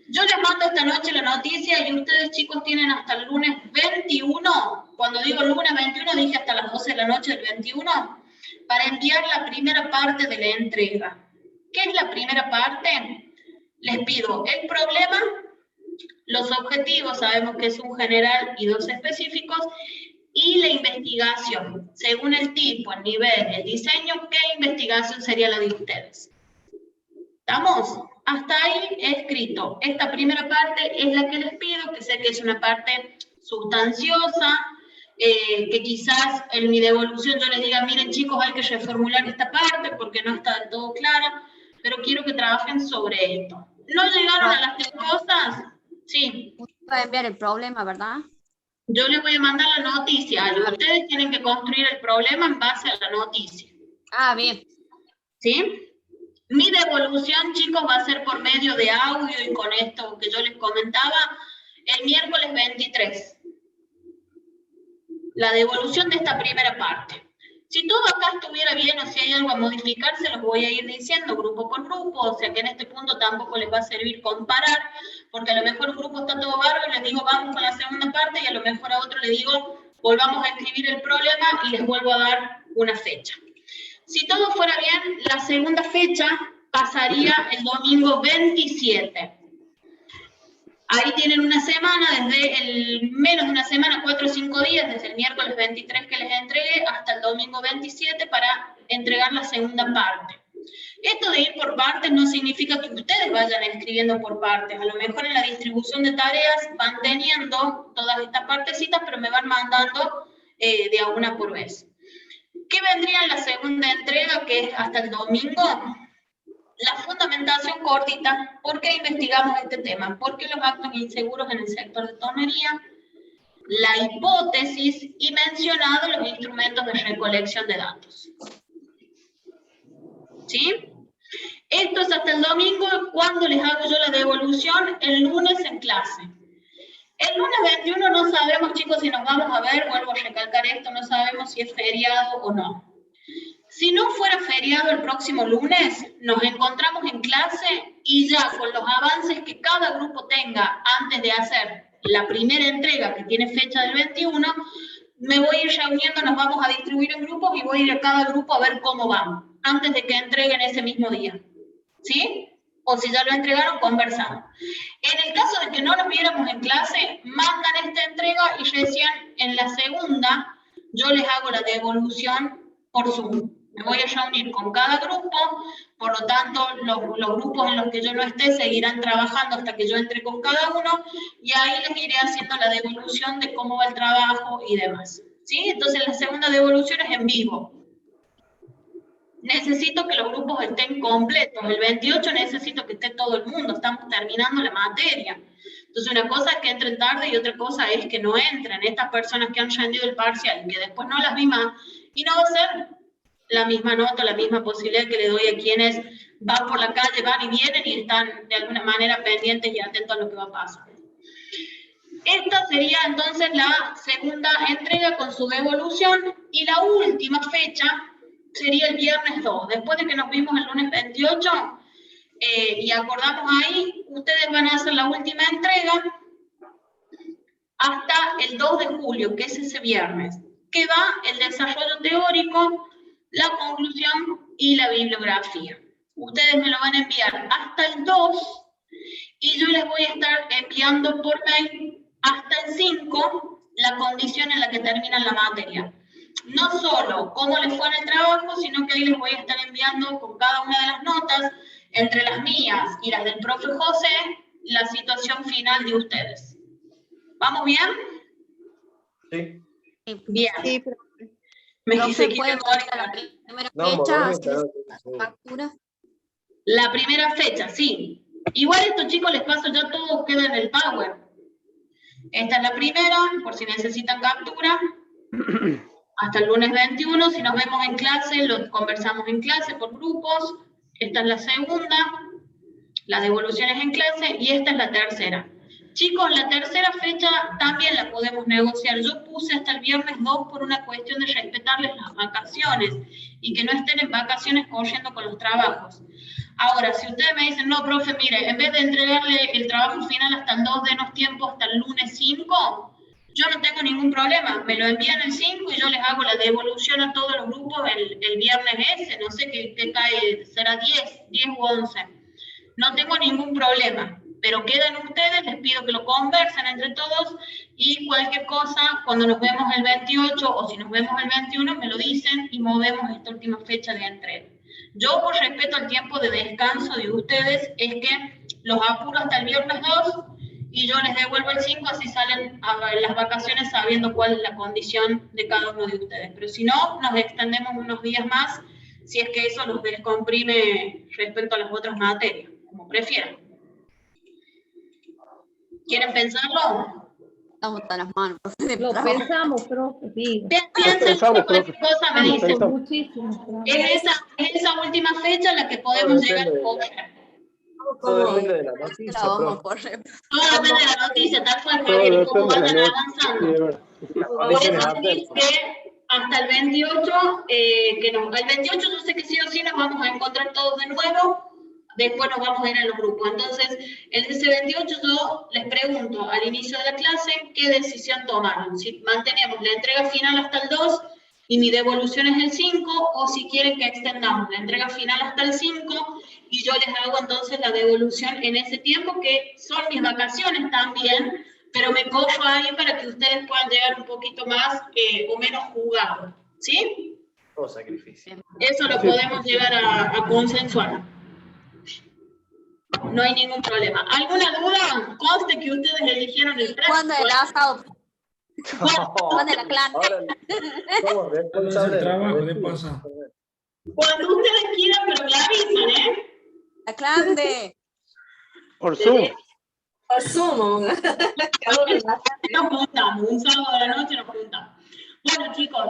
Yo les mando esta noche la noticia y ustedes, chicos, tienen hasta el lunes 21, cuando digo lunes 21, dije hasta las 12 de la noche del 21, para enviar la primera parte de la entrega. ¿Qué es la primera parte? Les pido el problema, los objetivos, sabemos que es un general y 2 específicos, y la investigación, según el tipo, el nivel, el diseño, ¿qué investigación sería la de ustedes? ¿Estamos? Hasta ahí he escrito. Esta primera parte es la que les pido, que sé que es una parte sustanciosa, que quizás en mi devolución yo les diga, miren chicos, hay que reformular esta parte porque no está del todo clara, pero quiero que trabajen sobre esto. ¿No llegaron a las 3 cosas? Sí. Usted va a enviar el problema, ¿verdad? Yo les voy a mandar la noticia. Ustedes tienen que construir el problema en base a la noticia. Ah, bien. ¿Sí? Mi devolución, chicos, va a ser por medio de audio y con esto que yo les comentaba, el miércoles 23. La devolución de esta primera parte. Si todo acá estuviera bien o si hay algo a modificar, se los voy a ir diciendo grupo por grupo, o sea que en este punto tampoco les va a servir comparar, porque a lo mejor un grupo está todo bárbaro y les digo vamos con la segunda parte, y a lo mejor a otro le digo volvamos a escribir el problema y les vuelvo a dar una fecha. Si todo fuera bien, la segunda fecha pasaría el domingo 27. Ahí tienen una semana, desde menos de una semana, 4 o 5 días, desde el miércoles 23 que les entregué hasta el domingo 27 para entregar la segunda parte. Esto de ir por partes no significa que ustedes vayan escribiendo por partes. A lo mejor en la distribución de tareas van teniendo todas estas partecitas, pero me van mandando de a una por vez. ¿Qué vendría en la segunda entrega, que es hasta el domingo? La fundamentación cortita. ¿Por qué investigamos este tema? ¿Por qué los actos inseguros en el sector de tonería? La hipótesis y mencionado los instrumentos de recolección de datos. ¿Sí? Esto es hasta el domingo, cuando les hago yo la devolución el lunes en clase. El lunes 21 no sabemos, chicos, si nos vamos a ver, vuelvo a recalcar esto, no sabemos si es feriado o no. Si no fuera feriado el próximo lunes, nos encontramos en clase y ya con los avances que cada grupo tenga antes de hacer la primera entrega, que tiene fecha del 21, me voy a ir reuniendo, nos vamos a distribuir en grupos y voy a ir a cada grupo a ver cómo van, antes de que entreguen ese mismo día. ¿Sí? O si ya lo entregaron, conversamos. En el caso de que no nos viéramos en clase, mandan esta entrega y recién en la segunda yo les hago la devolución por Zoom. Me voy a reunir con cada grupo, por lo tanto los grupos en los que yo no esté seguirán trabajando hasta que yo entre con cada uno y ahí les iré haciendo la devolución de cómo va el trabajo y demás. ¿Sí? Entonces la segunda devolución es en vivo. Necesito que los grupos estén completos. El 28 necesito que esté todo el mundo. Estamos terminando la materia. Entonces una cosa es que entren tarde y otra cosa es que no entren. Estas personas que han rendido el parcial y que después no las vi más, y no va a ser la misma nota, la misma posibilidad que le doy a quienes van por la calle, van y vienen y están de alguna manera pendientes y atentos a lo que va a pasar. Esta sería entonces la segunda entrega con su devolución, y la última fecha sería el viernes 2. Después de que nos vimos el lunes 28 y acordamos ahí, ustedes van a hacer la última entrega hasta el 2 de julio, que es ese viernes, que va el desarrollo teórico, la conclusión y la bibliografía. Ustedes me lo van a enviar hasta el 2 y yo les voy a estar enviando por mail hasta el 5 la condición en la que terminan la materia. No solo cómo les fue en el trabajo, sino que ahí les voy a estar enviando con cada una de las notas, entre las mías y las del profe José, la situación final de ustedes. ¿Vamos bien? Sí. Bien. Sí, profe. Me Profe, dice que ¿puede poner la primera fecha? Así la factura. La primera fecha, sí. Igual estos chicos les paso ya todo, queda en el Power. Esta es la primera, por si necesitan captura. Hasta el lunes 21, si nos vemos en clase, lo conversamos en clase por grupos. Esta es la segunda, las devoluciones en clase, y esta es la tercera. Chicos, la tercera fecha también la podemos negociar. Yo puse hasta el viernes 2 por una cuestión de respetarles las vacaciones y que no estén en vacaciones corriendo con los trabajos. Ahora, si ustedes me dicen, no, profe, mire, en vez de entregarle el trabajo final hasta el 2, denos tiempo hasta el lunes 5, yo no tengo ningún problema. Me lo envían el 5 y yo les hago la devolución a todos los grupos el viernes ese. No sé qué cae, será 10 u 11. No tengo ningún problema. Pero quedan ustedes, les pido que lo conversen entre todos y cualquier cosa, cuando nos vemos el 28 o si nos vemos el 21, me lo dicen y movemos esta última fecha de entrega. Yo, por respeto al tiempo de descanso de ustedes, es que los apuro hasta el viernes 2 y yo les devuelvo el 5, así salen a las vacaciones sabiendo cuál es la condición de cada uno de ustedes. Pero si no, nos extendemos unos días más, si es que eso los descomprime respecto a las otras materias, como prefieran. ¿Quieren pensarlo? Estamos hasta las manos, profe. Lo pensamos, profe, sí. Piensen, cualquier cosa me dicen. Muchísimo. Es esa última fecha en la que podemos llegar a coger. Todo depende de la noticia, Vamos, profe. Todo depende de la noticia, tal cual, Javier, cómo vayan avanzando. Que hasta el 28, el 28 yo sé que sí o sí nos vamos a encontrar todos de nuevo, después nos vamos a ir a los grupos. Entonces, el ese 28 yo les pregunto al inicio de la clase qué decisión tomaron. Si mantenemos la entrega final hasta el 2 y mi devolución es el 5, o si quieren que extendamos la entrega final hasta el 5 y yo les hago entonces la devolución en ese tiempo, que son mis vacaciones también, pero me cojo ahí para que ustedes puedan llegar un poquito más o menos jugados, ¿sí? Todo sacrificio. Eso lo podemos llegar a consensuar. No hay ningún problema. ¿Alguna duda? Conste que ustedes eligieron el precio. ¿Cuándo el asado? ¿Cuándo la clase? Somos responsables el trabajo de paso. Cuando ustedes quieran, pero me avisan, ¿eh? La clase. Por Zoom. Por Zoom. Nos juntamos, un sábado a la noche nos juntamos. Bueno, chicos,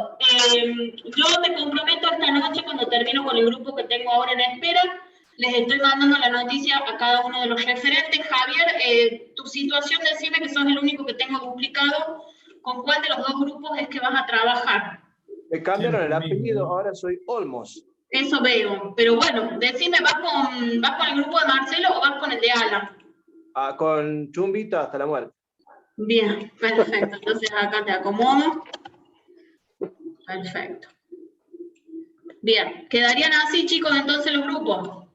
yo me comprometo esta noche, cuando termino con el grupo que tengo ahora en espera, les estoy mandando la noticia a cada uno de los referentes. Javier, tu situación, decime que sos el único que tengo duplicado. ¿Con cuál de los dos grupos es que vas a trabajar? Me cambiaron el apellido, ahora soy Olmos. Eso veo, pero bueno, decime, ¿vas con el grupo de Marcelo o vas con el de Alan? Con Chumbito hasta la muerte. Bien, perfecto. Entonces acá te acomodo. Perfecto. Bien, ¿quedarían así, chicos, entonces los grupos?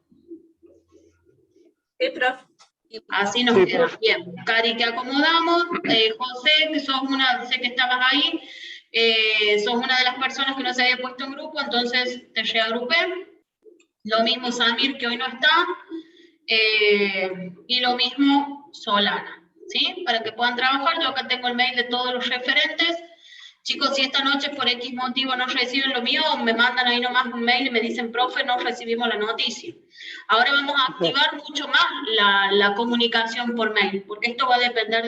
Sí, profe. Así nos queda. Bien, Cari, que acomodamos. José, que sos sé que estabas ahí, sos una de las personas que no se había puesto en grupo, entonces te reagrupé. Lo mismo Samir, que hoy no está. Y lo mismo Solana, ¿sí? Para que puedan trabajar. Yo acá tengo el mail de todos los referentes. Chicos, si esta noche por X motivo no reciben lo mío, me mandan ahí nomás un mail y me dicen, profe, no recibimos la noticia. Ahora vamos a activar mucho más la comunicación por mail, porque esto va a depender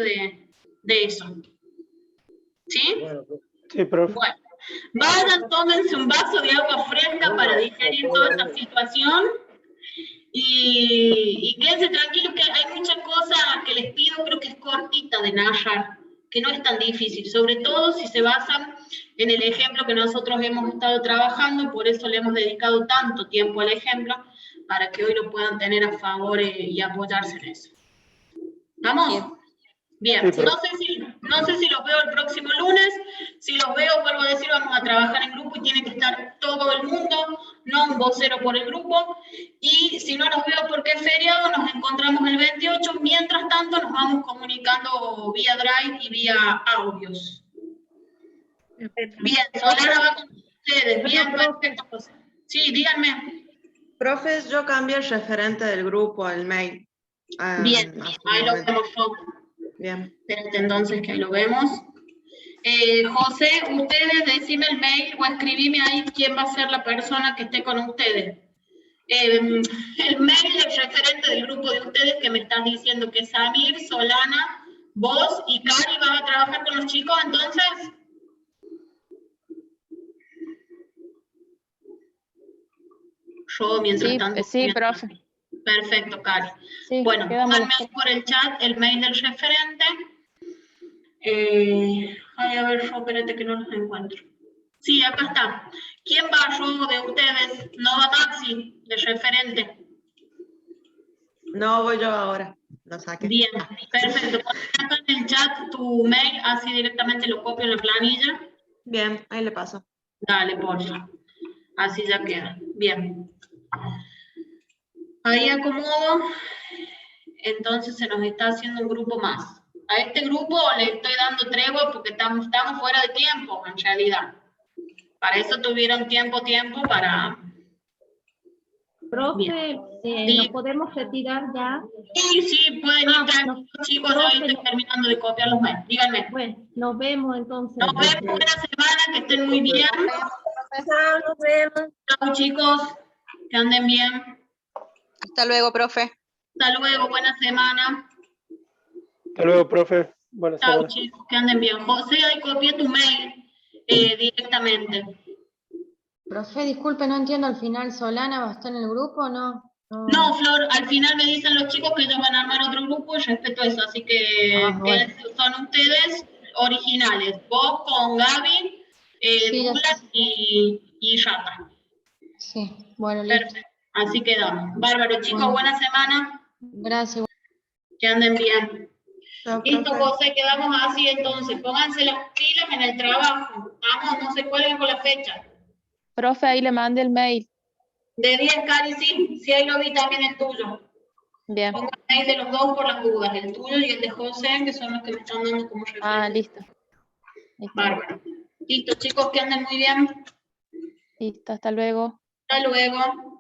de eso. ¿Sí? Sí, profe. Bueno, vayan, tómense un vaso de agua fresca para digerir toda esta situación. Y quédense tranquilos que hay muchas cosas que les pido, creo que es cortita de narrar, que no es tan difícil, sobre todo si se basan en el ejemplo que nosotros hemos estado trabajando, por eso le hemos dedicado tanto tiempo al ejemplo, para que hoy lo puedan tener a favor y apoyarse en eso. ¿Vamos? Bien, Sí, no sé si los veo el próximo lunes. Si los veo, vuelvo a decir, vamos a trabajar en grupo y tiene que estar todo el mundo, no un vocero por el grupo. Y si no los veo porque es feriado, nos encontramos el 28. Mientras tanto, nos vamos comunicando vía Drive y vía audios. Bien, Solana va con ustedes. Bien, perfecto. Sí, díganme. Profes, yo cambié el referente del grupo al mail. Bien, ahí lo vemos yo. Bien. Espérate entonces que ahí lo vemos. José, ustedes decime el mail o escribime ahí quién va a ser la persona que esté con ustedes. El mail del referente del grupo de ustedes que me están diciendo que Samir, Solana, vos y Cari van a trabajar con los chicos, entonces. Yo mientras tanto. Sí, profe. Perfecto, Cari. Sí, bueno, pónganme ahí por el chat el mail del referente. Ay, a ver, yo espérate que no los encuentro. Sí, acá está. ¿Quién va yo de ustedes? ¿No va Maxi, de referente? No, voy yo ahora. Lo saqué. Bien, perfecto. Pon acá en el chat tu mail, así directamente lo copio en la planilla. Bien, ahí le paso. Dale, porfa. Así ya queda. Bien. Ahí acomodo. Entonces se nos está haciendo un grupo más. A este grupo le estoy dando tregua porque estamos fuera de tiempo, en realidad. Para eso tuvieron tiempo para... Profe, ¿nos podemos retirar ya? Sí, pueden ir tranquilos, chicos, yo estoy terminando de copiar los mails. Díganme. Bueno, nos vemos entonces. Nos vemos, buena semana, que estén muy bien. Chao, nos vemos. Chao, chicos, que anden bien. Hasta luego, profe. Hasta luego, buena semana. Hasta luego, profe. Buenas Chao, tardes. chicos, que anden bien. José, ahí copié tu mail directamente. Profe, disculpe, no entiendo al final, ¿Solana va a estar en el grupo o no? No, Flor, al final me dicen los chicos que ellos van a armar otro grupo y respeto eso, así que bueno. son ustedes originales, vos con Gaby, Douglas y Rata. Sí, bueno, listo. Perfecto, así quedamos. Bárbaro, chicos, buena semana. Gracias. Que anden bien. Chao, Listo, profe. José, quedamos así entonces. Pónganse las pilas en el trabajo. Vamos, no se cuelguen con la fecha. Profe, ahí le mandé el mail. De 10, Cari, sí, ahí lo vi también el tuyo. Bien. Pongo el mail de los dos por las dudas, el tuyo y el de José, que son los que me están dando como referencia. Ah, listo. Bárbaro. Listo, chicos, que anden muy bien. Listo, hasta luego. Hasta luego.